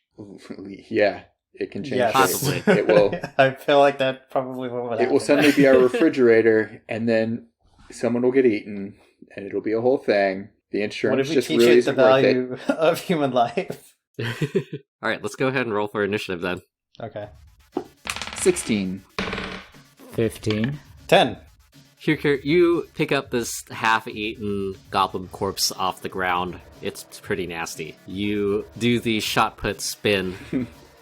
Yeah, it can change Yes. shape. Possibly. It will. I feel like that probably will happen. It will suddenly be our refrigerator, and then someone will get eaten, and it'll be a whole thing. The What insurance if we just teach really it the isn't worth it. value of human life? All right, let's go ahead and roll for initiative then. Okay. 16. 15. 10. Kirkir, you pick up this half-eaten goblin corpse off the ground. It's pretty nasty. You do the shot put spin,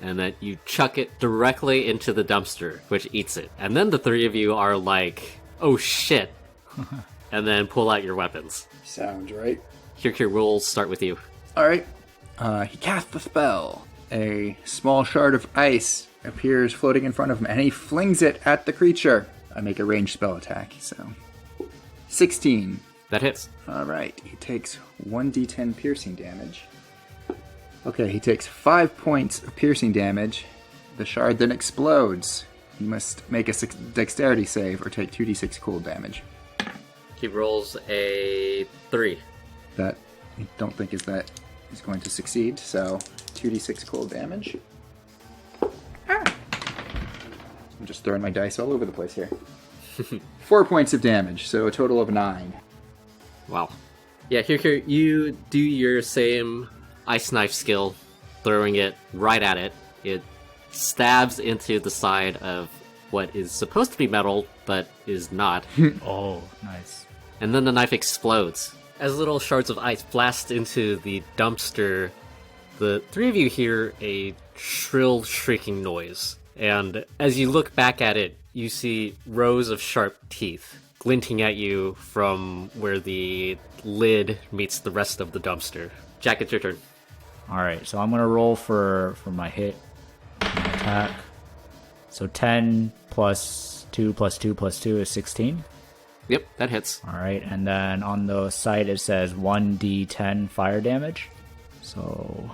and then you chuck it directly into the dumpster, which eats it. And then the three of you are like, oh shit, and then pull out your weapons. Sounds right. Kirkir, we'll start with you. All right. He casts the spell. A small shard of ice appears floating in front of him, and he flings it at the creature. I make a ranged spell attack, so 16. That hits. All right. He takes 1d10 piercing damage. Okay, he takes 5 points of piercing damage. The shard then explodes. He must make a dexterity save or take 2d6 cold damage. He rolls a 3. That I don't think is going to succeed, so 2d6 cold damage. I'm just throwing my dice all over the place here. 4 points of damage, so a total of 9. Wow. Yeah, Kirkir, you do your same ice knife skill, throwing it right at it. It stabs into the side of what is supposed to be metal, but is not. Oh, nice. And then the knife explodes. As little shards of ice blast into the dumpster, the three of you hear a shrill, shrieking noise. And as you look back at it, you see rows of sharp teeth glinting at you from where the lid meets the rest of the dumpster. Jack, it's your turn. All right, so I'm gonna roll for my hit, my attack. So 10 plus 2 plus 2 plus 2 is 16. Yep, that hits. All right, and then on the site it says 1d10 fire damage. So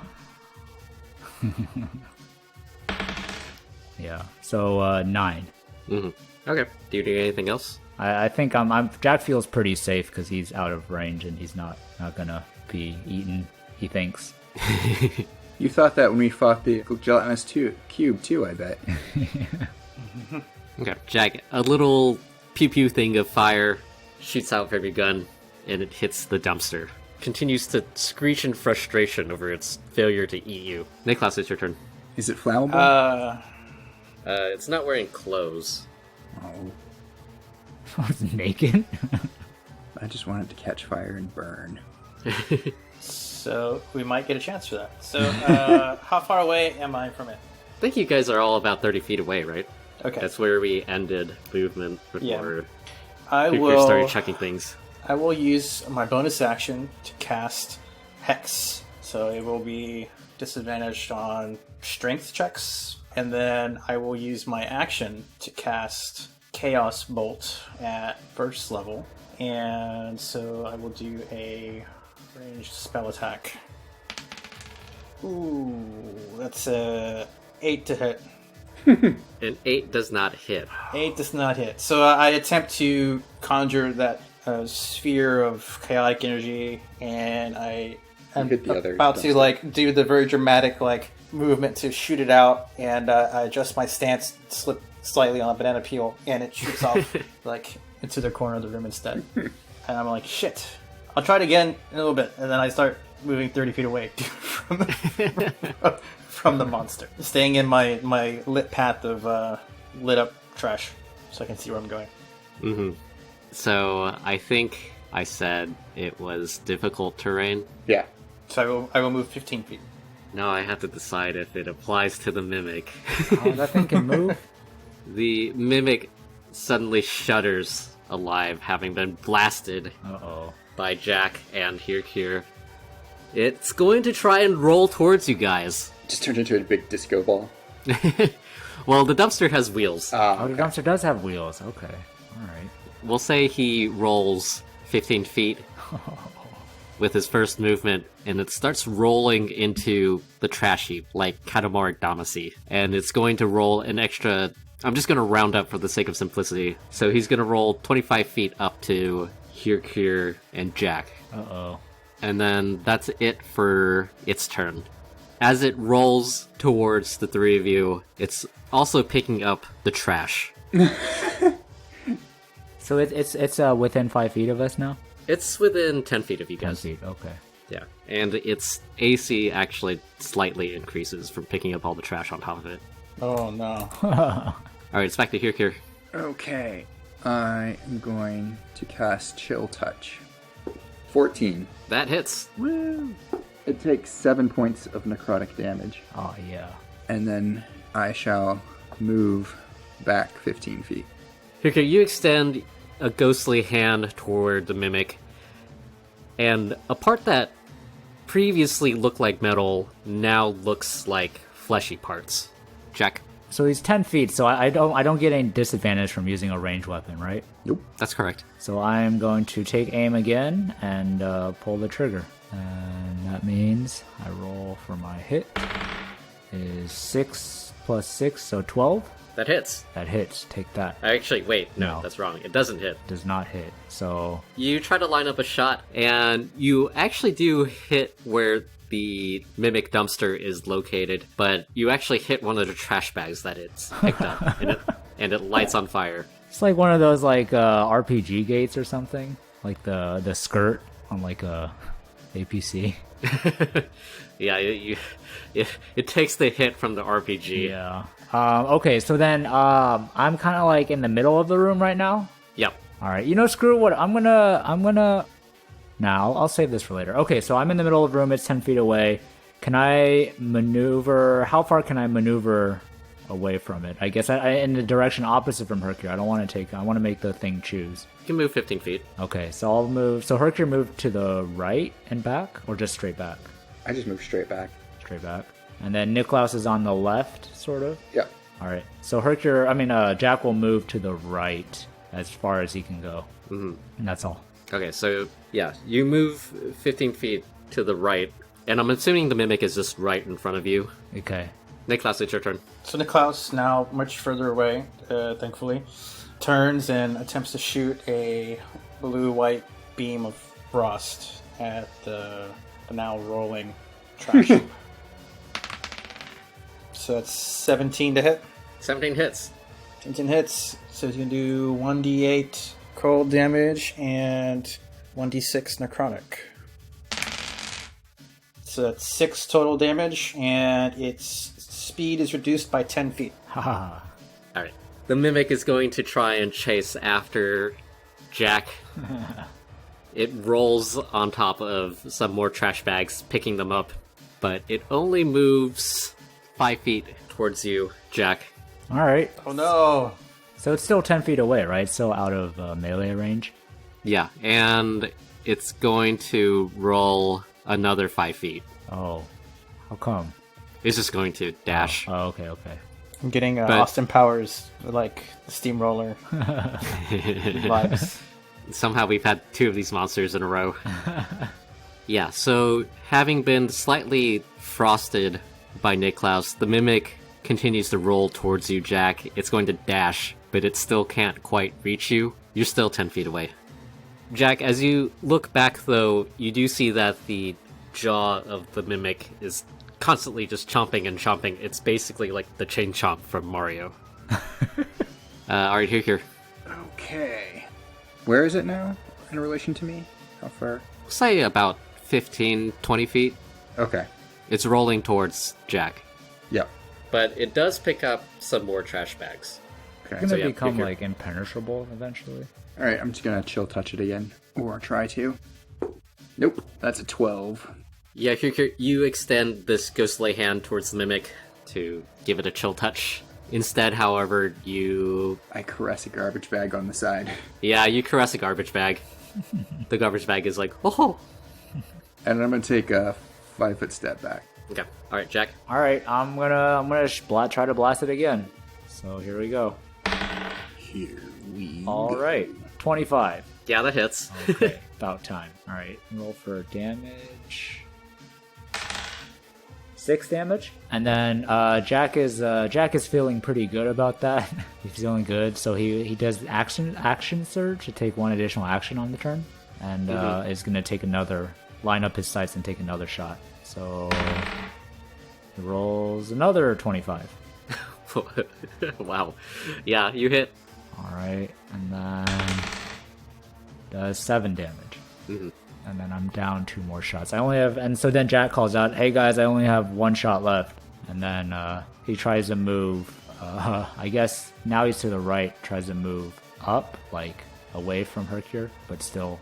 yeah, so 9. Okay. Do you do anything else? I think Jack feels pretty safe because he's out of range and he's not gonna be eaten. He thinks. You thought that when we fought the gelatinous cube too, I bet. Okay. Jack, a little pew-pew thing of fire shoots out from your gun, and it hits the dumpster. Continues to screech in frustration over its failure to eat you. Niklas, it's your turn. Is it flammable? It's not wearing clothes. Oh, It's naked. I just want it to catch fire and burn. So we might get a chance for that. So how far away am I from it? I think you guys are all about 30 feet away, right? Okay. That's where we ended movement before I Kirkir will started checking things. I will use my bonus action to cast Hex. So it will be disadvantaged on strength checks. And then I will use my action to cast Chaos Bolt at first level. And so I will do a ranged spell attack. Ooh, that's a 8 to hit. An 8 does not hit. 8 does not hit. So I attempt to conjure that sphere of chaotic energy, and I'm hit the other about to dumpster. like do the very dramatic like movement to shoot it out, and I adjust my stance, slip slightly on a banana peel, and it shoots off like into the corner of the room instead. And I'm like, shit. I'll try it again in a little bit, and then I start moving 30 feet away from the monster, staying in my lit path of lit up trash, so I can see where I'm going. Mm-hmm. So I think I said it was difficult terrain. Yeah. So I will move 15 feet. Now I have to decide if it applies to the mimic. Oh, that thing can move. The mimic suddenly shudders alive, having been blasted Uh-oh. by Jack and Kirkir. It's going to try and roll towards you guys. Just turned into a big disco ball. Well, the dumpster has wheels. Oh, the dumpster does have wheels. Okay. All right. We'll say he rolls 15 feet. with his first movement, and it starts rolling into the trash heap, like Katamari Damacy. And it's going to roll an extra... I'm just going to round up for the sake of simplicity. So he's going to roll 25 feet up to Hirkir and Jack. Uh-oh. And then that's it for its turn. As it rolls towards the three of you, it's also picking up the trash. So it's within 5 feet of us now? It's within 10 feet of you 10 guys. feet, okay. Yeah, and its AC actually slightly increases from picking up all the trash on top of it. Oh no. Alright, it's back to Hirkir. Okay. I am going to cast Chill Touch. 14. That hits. Woo! It takes 7 points of necrotic damage. Oh, yeah. And then I shall move back 15 feet. Hirkir, you extend a ghostly hand toward the mimic, and a part that previously looked like metal now looks like fleshy parts. Jack. So he's 10 feet, so I don't get any disadvantage from using a ranged weapon, right? Nope. That's correct. So I am going to take aim again and pull the trigger. And that means I roll for my hit is 6 plus 6, so 12. That hits. That hits. Take that. Actually, wait, no, No. that's wrong. It doesn't hit. Does not hit. So You try to line up a shot, and you actually do hit where the mimic dumpster is located, but you actually hit one of the trash bags that it's picked up, and it lights on fire. it's like one of those like RPG gates or something, like the skirt on like a APC. Yeah, it takes the hit from the RPG. Yeah. Okay, so then I'm kind of like in the middle of the room right now. Yep. All right, screw what I'm gonna. Now I'll save this for later. Okay, so I'm in the middle of the room. It's 10 feet away. Can I maneuver? How far can I maneuver away from it? I guess in the direction opposite from Hercule. I don't want to take. I want to make the thing choose. You can move 15 feet. Okay, so I'll move. So Hercule moved to the right and back, or just straight back? I just move straight back. Straight back. And then Niklaus is on the left, sort of. Yep. All right. So Jack will move to the right as far as he can go. Mm-hmm. And that's all. Okay, so yeah, you move 15 feet to the right, and I'm assuming the mimic is just right in front of you. Okay. Niklaus, it's your turn. So Niklaus, now much further away, thankfully, turns and attempts to shoot a blue-white beam of frost at the now rolling trash heap. So that's 17 to hit. 17 hits. 17 hits. So he's going to do 1d8 cold damage and 1d6 necrotic. So that's 6 total damage, and its speed is reduced by 10 feet. Haha. Alright. The mimic is going to try and chase after Jack. It rolls on top of some more trash bags, picking them up, but it only moves 5 feet towards you, Jack. All right. Oh no! So it's still 10 feet away, right? Still out of melee range. Yeah, and it's going to roll another 5 feet. Oh. How come? It's just going to dash. Oh, okay. I'm getting Austin Powers, like the steamroller vibes. Somehow we've had 2 of these monsters in a row. Yeah, so having been slightly frosted by Niklaus, the mimic continues to roll towards you, Jack. It's going to dash, but it still can't quite reach you. You're still 10 feet away. Jack, as you look back, though, you do see that the jaw of the mimic is constantly just chomping and chomping. It's basically like the chain chomp from Mario. Alright, here. Okay. Where is it now in relation to me? How far? Say about 15, 20 feet. Okay. It's rolling towards Jack. Yep. But it does pick up some more trash bags. Okay. It's So, gonna yeah, become you're like impenetrable eventually. All right, I'm just gonna chill touch it again, or try to. Nope, that's a 12. Yeah, you extend this ghostly hand towards the mimic to give it a chill touch. Instead, however, I caress a garbage bag on the side. Yeah, you caress a garbage bag. The garbage bag is like, oh! And I'm gonna take a 5-foot step back. Okay, alright, Jack. All right, I'm gonna try to blast it again. So here we go. Here we All go. right, 25. Yeah, that hits. Okay, about time. All right, roll for damage. 6 damage, and then Jack is feeling pretty good about that. He's feeling good, so he does action surge to take 1 additional action on the turn, and is gonna take line up his sights and take another shot. So he rolls another 25. Wow. Yeah, you hit. All right, and then does 7 damage. Mm-hmm. And then I'm down 2 more shots. And so then Jack calls out, "Hey guys, I only have 1 shot left." And then he tries to move. I guess now he's to the right. Tries to move up, like away from Hercure, but still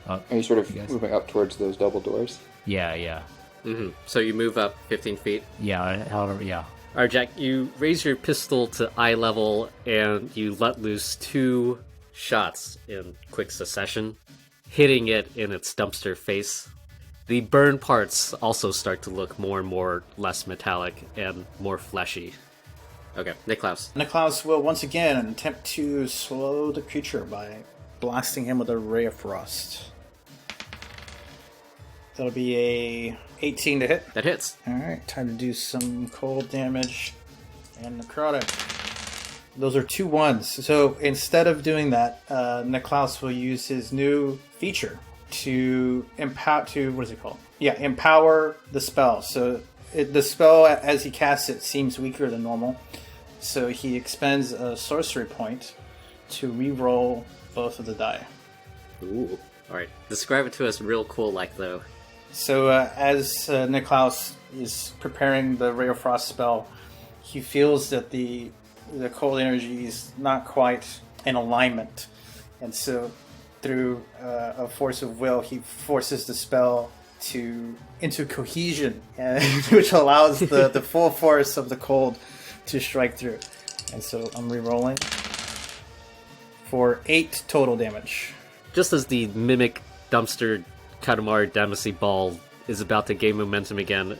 up. Are you sort of moving up towards those double doors? Yeah. Mm-hmm. So you move up 15 feet. Yeah. However, yeah. All right, Jack. You raise your pistol to eye level, and you let loose 2 shots in quick succession, hitting it in its dumpster face. The burn parts also start to look more and more less metallic and more fleshy. Okay, Niklaus. Niklaus will once again attempt to slow the creature by blasting him with a ray of frost. That'll be a 18 to hit. That hits. Alright, time to do some cold damage and necrotic. Those are 2 1s. So instead of doing that, Niklaus will use his new feature to empower. What is it called? Yeah, empower the spell. So the spell, as he casts it, seems weaker than normal. So he expends a sorcery point to re-roll both of the die. Ooh. All right. Describe it to us real cool, like though. So as Niklaus is preparing the Ray of Frost spell, he feels that the cold energy is not quite in alignment, and so through a force of will, he forces the spell into cohesion, which allows the full force of the cold to strike through. And so I'm re-rolling for 8 total damage. Just as the mimic dumpster Katamari Damacy ball is about to gain momentum again,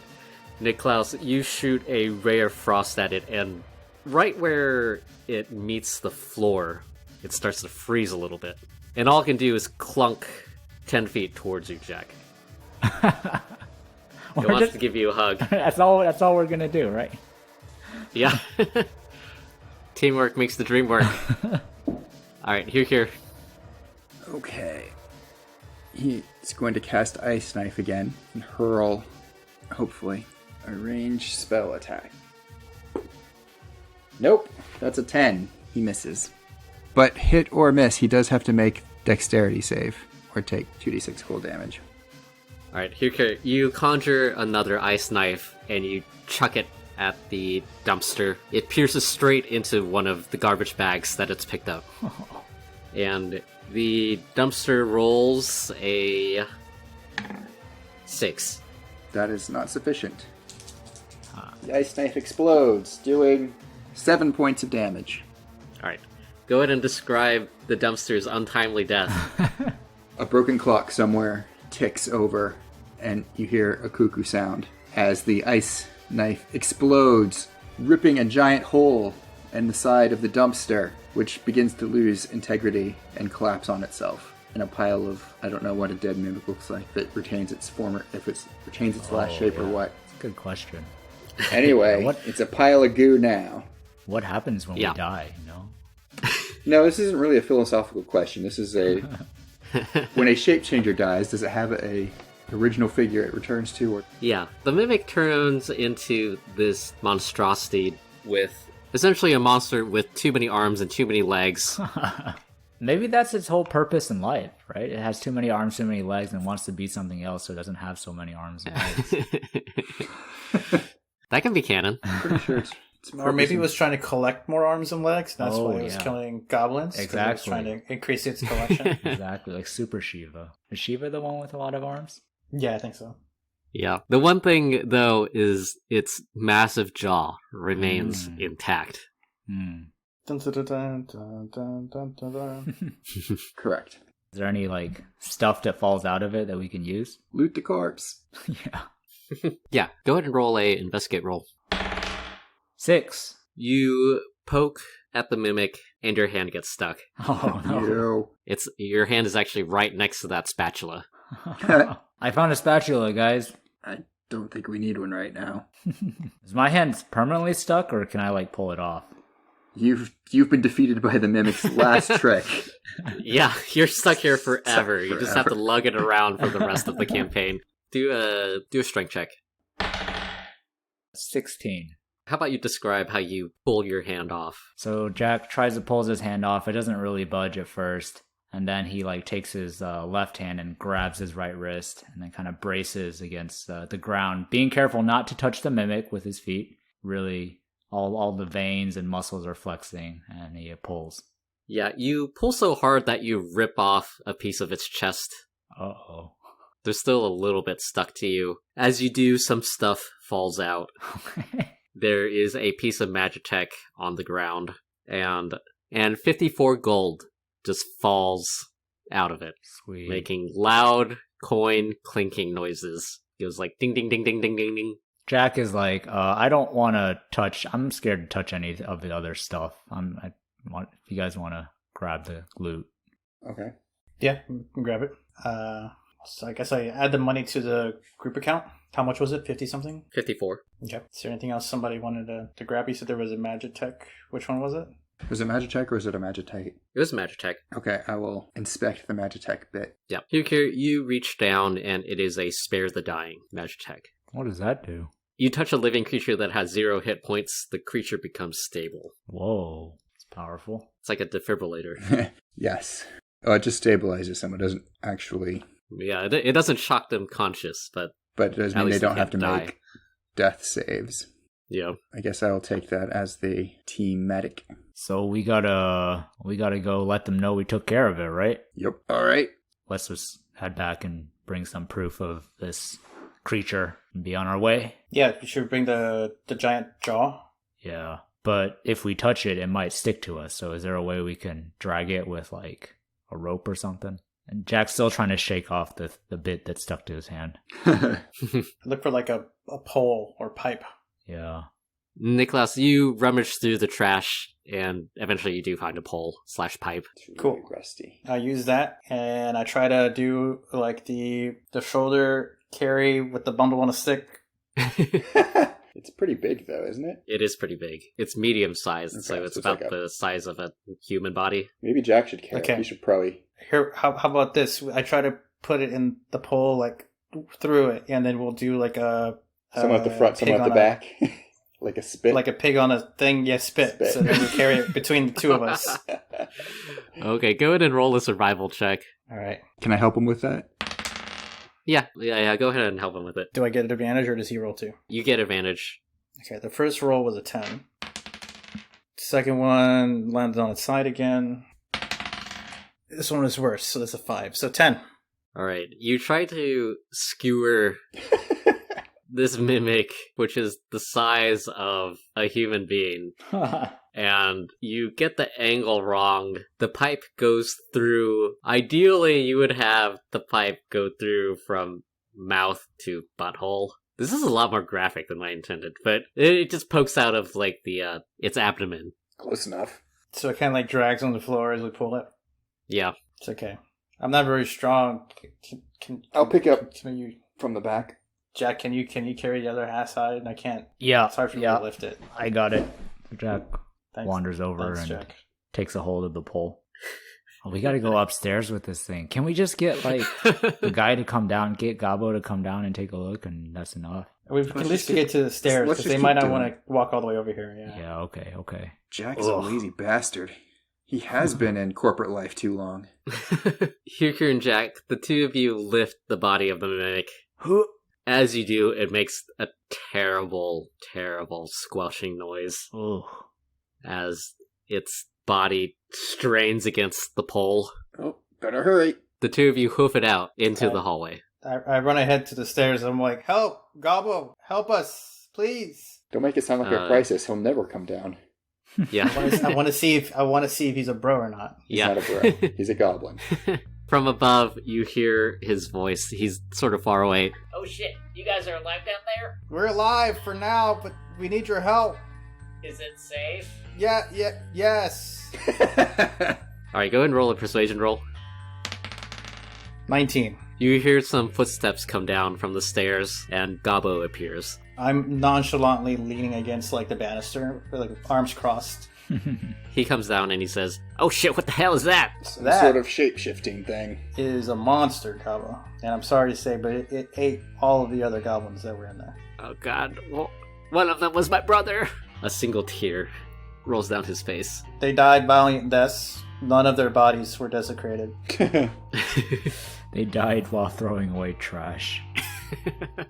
Niklaus, you shoot a ray of frost at it, and right where it meets the floor, it starts to freeze a little bit. And all it can do is clunk 10 feet towards you, Jack. It wants to give you a hug. That's all we're gonna do, right? Yeah. Teamwork makes the dream work. Alright, here. Okay. He's going to cast Ice Knife again and hurl, hopefully, a ranged spell attack. Nope, that's a 10. He misses. But hit or miss, he does have to make dexterity save or take 2d6 cold damage. Alright, here you conjure another ice knife and you chuck it at the dumpster. It pierces straight into one of the garbage bags that it's picked up. And the dumpster rolls a 6. That is not sufficient. The ice knife explodes, doing 7 points of damage. Alright, go ahead and describe the dumpster's untimely death. A broken clock somewhere ticks over, and you hear a cuckoo sound as the ice knife explodes, ripping a giant hole in the side of the dumpster, which begins to lose integrity and collapse on itself in a pile of, I don't know what a dead mimic looks like that retains its former, if it retains its last shape or what. Good question. Anyway, it's a pile of goo now. What happens when we die, you know? No, this isn't really a philosophical question. This is a... when a shape changer dies, does it have a original figure it returns to? Or... Yeah, the mimic turns into this monstrosity with essentially a monster with too many arms and too many legs. Maybe that's its whole purpose in life, right? It has too many arms, too many legs, and wants to be something else, so it doesn't have so many arms and legs. That can be canon. I'm pretty sure it's or maybe it was trying to collect more arms and legs. That's why it was yeah. killing goblins. Exactly. It was trying to increase its collection. Exactly, like Super Shiva. Is Shiva the one with a lot of arms? Yeah, I think so. Yeah. The one thing, though, is its massive jaw remains intact. Dun, dun, dun, dun, dun, dun, dun, dun. correct. Is there any, like, stuff that falls out of it that we can use? Loot the corpse. Yeah. Yeah. Go ahead and roll a investigate roll. 6. You poke at the mimic, and your hand gets stuck. Oh no. Your hand is actually right next to that spatula. I found a spatula, guys. I don't think we need one right now. Is my hand permanently stuck, or can I like pull it off? You've been defeated by the mimic's last trick. Yeah, you're stuck here forever. You just have to lug it around for the rest of the campaign. Do a strength check. 16. How about you describe how you pull your hand off? So Jack tries to pull his hand off. It doesn't really budge at first. And then he like takes his left hand and grabs his right wrist and then kind of braces against the ground, being careful not to touch the mimic with his feet. Really, all the veins and muscles are flexing, and he pulls. Yeah, you pull so hard that you rip off a piece of its chest. Uh-oh. There's still a little bit stuck to you. As you do, some stuff falls out. There is a piece of Magitech on the ground, and 54 gold just falls out of it. Sweet. Making loud coin clinking noises. It was like ding ding ding ding ding ding ding. Jack is like, I don't want to touch. I'm scared to touch any of the other stuff. If you guys want to grab the loot. Okay. Yeah, we can grab it. So I guess I add the money to the group account. How much was it? 50 something? 54. Okay. Is there anything else somebody wanted to grab? You said there was a Magitech. Which one was it? Was it Magitech or is it a Magitech? It was Magitech. Okay, I will inspect the Magitech bit. Yeah. You reach down, and it is a Spare the Dying Magitech. What does that do? You touch a living creature that has 0 hit points, the creature becomes stable. Whoa. It's powerful. It's like a defibrillator. Yes. Oh, it just stabilizes someone. It doesn't actually... Yeah, it doesn't shock them conscious, but it does mean they don't have to die. make death saves. Yeah. I guess I'll take that as the team medic. So we gotta go let them know we took care of it, right? Yep. All right. Let's just head back and bring some proof of this creature and be on our way. Yeah, you should bring the giant jaw. Yeah. But if we touch it, it might stick to us. So is there a way we can drag it with like a rope or something? And Jack's still trying to shake off the bit that's stuck to his hand. Look for like a pole or pipe. Yeah. Nicholas, you rummage through the trash, and eventually you do find a pole/pipe. Cool. Rusty. I use that, and I try to do like the shoulder carry with the bundle on a stick. It's pretty big, though, isn't it? It is pretty big. It's medium-sized, Okay, so it's so it's about like the size of a human body. Maybe Jack should carry Okay. it. He should probably... Here, how about this? I try to put it in the pole, like through it, and then we'll do like a Someone at the front, someone at the back. Like a spit. like a pig on a thing. Yeah, spit. So then we carry it between the two of us. Okay, go ahead and roll a survival check. All right. Can I help him with that? Yeah, go ahead and help him with it. Do I get an advantage, or does he roll too? You get advantage. Okay, the first roll was a 10. Second one landed on its side again. This one was worse, so that's a 5. So 10. Alright, you try to skewer this mimic, which is the size of a human being, and you get the angle wrong. The pipe goes through. Ideally, you would have the pipe go through from mouth to butthole. This is a lot more graphic than I intended, but it just pokes out of like the its abdomen. Close enough. So it kind of like drags on the floor as we pull it. Yeah. It's okay. I'm not very strong. I'll pick up Can you, from the back. Jack, can you carry the other half side? I can't. Yeah. It's hard for me to lift it. I got it. Jack Thanks. wanders over Thanks, and Jack. takes a hold of the pole. Oh, we got to go upstairs with this thing. Can we just get like the guy to come down, get Gabo to come down and take a look, and that's enough? We can at least get to the stairs let's because just they might keep not doing want to walk all the way over here. Yeah. Yeah, okay. Jack is a lazy bastard. He has been in corporate life too long. Huker and Jack, the two of you lift the body of the mimic. As you do, it makes a terrible, terrible squelching noise Oh. as its body strains against the pole. Oh, better hurry. The two of you hoof it out into Okay. the hallway. I run ahead to the stairs. I'm like, help, Gobbo, help us, please. Don't make it sound like a crisis. He'll never come down. Yeah. I want to see if he's a bro or not. He's not a bro. He's a goblin. From above, you hear his voice. He's sort of far away. Oh shit, you guys are alive down there? We're alive for now, but we need your help. Is it safe? Yes. Alright, go ahead and roll a persuasion roll. 19. You hear some footsteps come down from the stairs, and Gobbo appears. I'm nonchalantly leaning against like the banister, like arms crossed. He comes down and he says, "Oh shit, what the hell is that?" So Some sort of shape-shifting thing. is a monster, Gobbo. And I'm sorry to say, but it ate all of the other goblins that were in there. Oh god, well, one of them was my brother. A single tear rolls down his face. They died valiant deaths. None of their bodies were desecrated. They died while throwing away trash.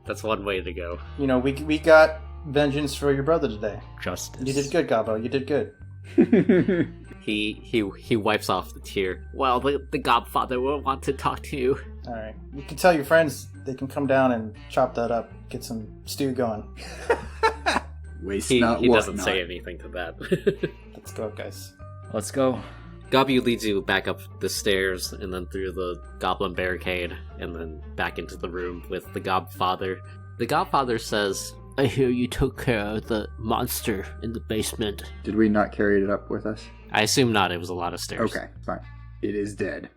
That's one way to go. You know, we got vengeance for your brother today. Justice. You did good, Gobbo. You did good. He wipes off the tear. Well, the Godfather will want to talk to you. All right. You can tell your friends they can come down and chop that up. Get some stew going. Waste He not, doesn't not. say anything to that. Let's go, guys. Let's go. Gabu leads you back up the stairs and then through the goblin barricade and then back into the room with the Godfather. The Godfather says, "I hear you took care of the monster in the basement." Did we not carry it up with us? I assume not, it was a lot of stairs. Okay, fine. It is dead.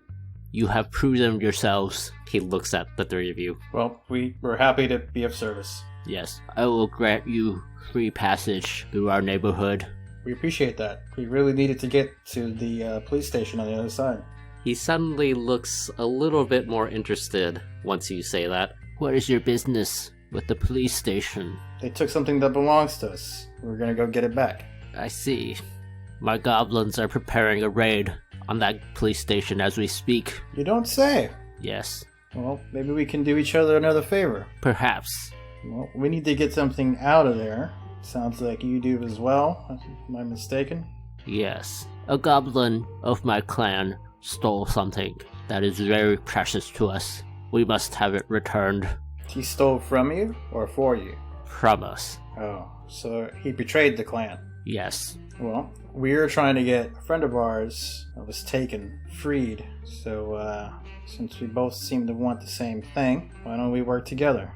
"You have proven yourselves." He looks at the three of you. Well, we're happy to be of service. "Yes, I will grant you free passage through our neighborhood." We appreciate that. We really needed to get to the police station on the other side. He suddenly looks a little bit more interested once you say that. "What is your business with the police station?" They took something that belongs to us. We're gonna go get it back. "I see. My goblins are preparing a raid on that police station as we speak." You don't say. "Yes, Well, maybe we can do each other another favor. perhaps." Well, we need to get something out of there. Sounds like you do as well. Am I mistaken? "Yes. A goblin of my clan stole something that is very precious to us. We must have it returned He stole from you or for you? from us." Oh, so he betrayed the clan. "Yes." Well, we're trying to get a friend of ours that was taken, freed. So, since we both seem to want the same thing, why don't we work together?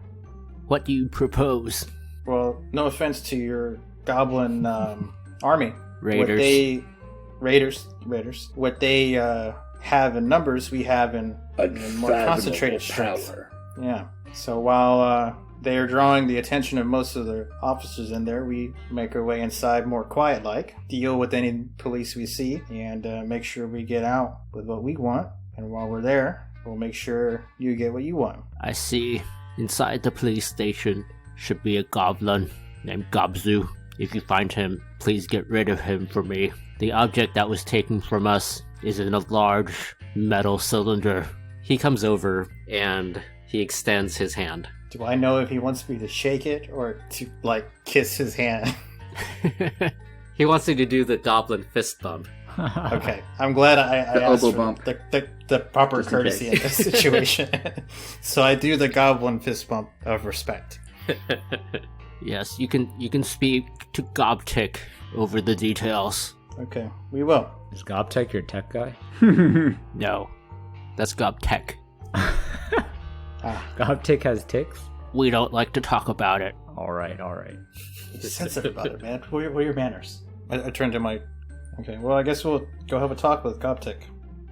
"What do you propose?" Well, no offense to your goblin army. Raiders. Raiders. What they have in numbers, we have in more concentrated strength. power. Yeah. So while they are drawing the attention of most of the officers in there, we make our way inside more quiet-like, deal with any police we see, and make sure we get out with what we want. And while we're there, we'll make sure you get what you want. "I see. Inside the police station should be a goblin named Gobzu. If you find him, please get rid of him for me. The object that was taken from us is in a large metal cylinder." He comes over and he extends his hand. Do I know if he wants me to shake it or to, like, kiss his hand? He wants you to do the goblin fist bump. Okay, I'm glad I The asked elbow for bump. the proper Just in courtesy in case. this situation. So I do the goblin fist bump of respect. Yes, you can speak to Gobtik over the details. Okay, we will. Is Gobtek your tech guy? No, that's Gobtek. Gobtek has ticks? We don't like to talk about it. Alright. Be sensitive about it, man. What are your manners? I turn to my... Okay, well, I guess we'll go have a talk with Gobtik.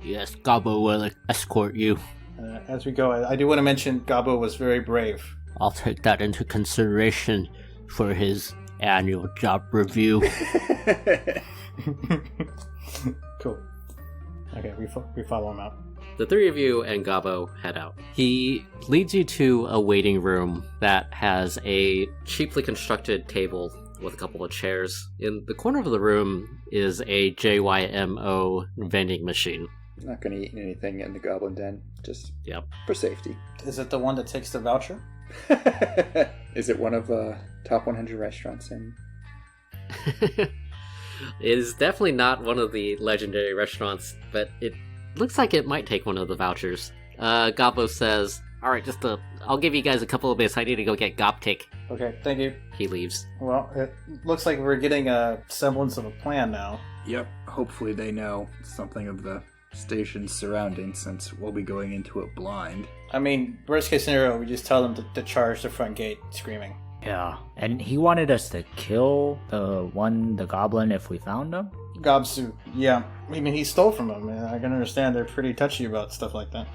Yes, Gobbo will escort you. As we go, I do want to mention Gobbo was very brave. I'll take that into consideration for his annual job review. Cool. Okay, we follow him out. The three of you and Gobbo head out. He leads you to a waiting room that has a cheaply constructed table with a couple of chairs. In the corner of the room is a JYMO vending machine. I'm not going to eat anything in the Goblin Den, just Yep. for safety. Is it the one that takes the voucher? Is it one of the top 100 restaurants in... It is definitely not one of the legendary restaurants, but it looks like it might take one of the vouchers. Gobbo says, "Alright, I'll give you guys a couple of minutes. I need to go get Gobtik." Okay, thank you. He leaves. Well, it looks like we're getting a semblance of a plan now. Yep, hopefully they know something of the station's surroundings, since we'll be going into it blind. I mean, worst case scenario, we just tell them to charge the front gate screaming. Yeah, and he wanted us to kill the goblin if we found him? Gobsu, yeah. I mean, he stole from them. I can understand they're pretty touchy about stuff like that.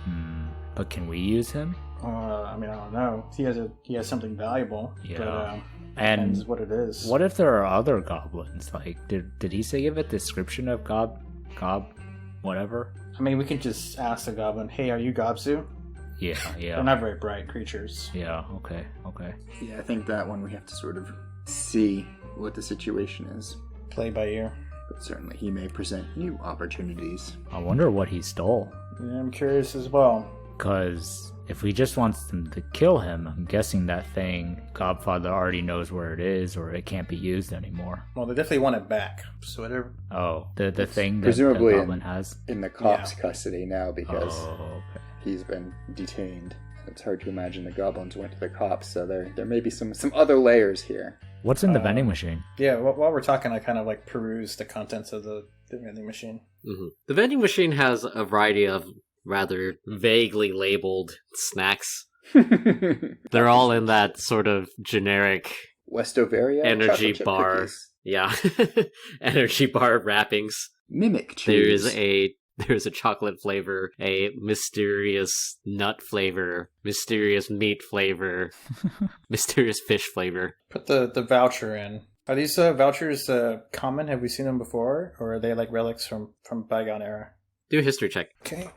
But can we use him? I mean, I don't know. He has something valuable. Yeah. But, And depends what it is. what if there are other goblins? Like, did he say give a description of gob, whatever? I mean, we can just ask the goblin, hey, are you Gobsu? Yeah. They're not very bright creatures. Yeah, okay. Yeah, I think that one we have to sort of see what the situation is. Play by ear. But certainly he may present new opportunities. I wonder what he stole. Yeah, I'm curious as well. Because if we just want them to kill him, I'm guessing that thing, Godfather already knows where it is, or it can't be used anymore. Well, they definitely want it back. So whatever. Oh, the thing that Presumably the goblin has? in the cops' custody now because Oh, okay. he's been detained. It's hard to imagine the goblins went to the cops, so there may be some other layers here. What's in the vending machine? Yeah, while we're talking, I kind of like peruse the contents of the vending machine. Mm-hmm. The vending machine has a variety of rather vaguely labeled snacks. They're all in that sort of generic Westovaria energy chocolate chip bar. cookies. Yeah. Energy bar wrappings. Mimic cheese. There's a chocolate flavor, a mysterious nut flavor, mysterious meat flavor, mysterious fish flavor. Put the voucher in. Are these vouchers common? Have we seen them before? Or are they like relics from bygone era? Do a history check. Okay.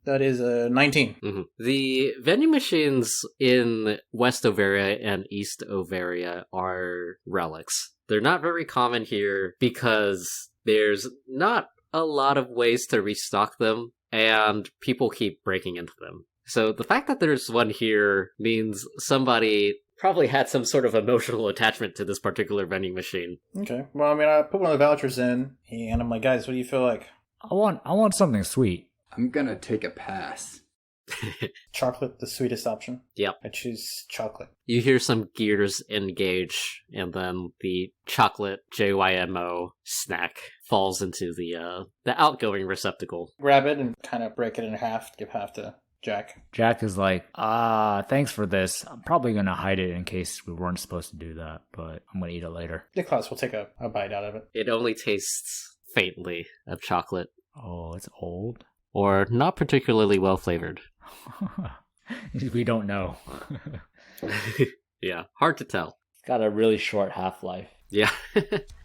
That is 19. Mm-hmm. The vending machines in West Overia and East Overia are relics. They're not very common here because there's not a lot of ways to restock them, and people keep breaking into them. So the fact that there's one here means somebody probably had some sort of emotional attachment to this particular vending machine. Okay. Well, I mean, I put one of the vouchers in, and I'm like, guys, what do you feel like? I want something sweet. I'm gonna take a pass. Chocolate, the sweetest option? Yep. I choose chocolate. You hear some gears engage, and then the chocolate JYMO snack falls into the outgoing receptacle. Grab it and kind of break it in half, give half to Jack. Jack is like, thanks for this. I'm probably going to hide it in case we weren't supposed to do that, but I'm going to eat it later. Nicholas will take a bite out of it. It only tastes faintly of chocolate, Oh, it's old? or not particularly well flavored. We don't know. Yeah, hard to tell. It's got a really short half-life. Yeah.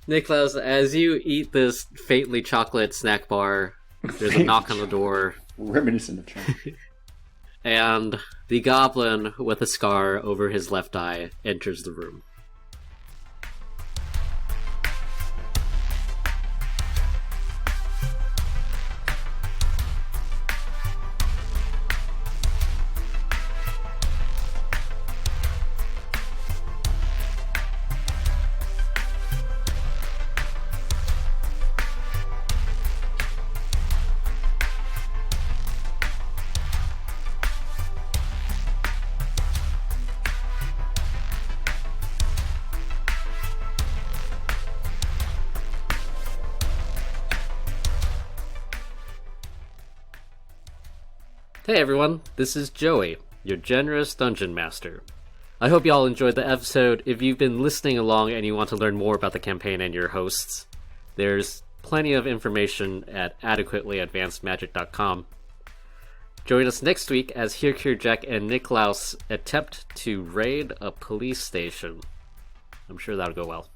Niklaus, as you eat this faintly chocolate snack bar, there's a knock on the door, Reminiscent of chocolate. and the goblin with a scar over his left eye enters the room. Hey everyone, this is Joey, your generous dungeon master. I hope y'all enjoyed the episode. If you've been listening along and you want to learn more about the campaign and your hosts, there's plenty of information at adequatelyadvancedmagic.com. Join us next week as Hirkir, Jack, and Niklaus attempt to raid a police station. I'm sure that'll go well.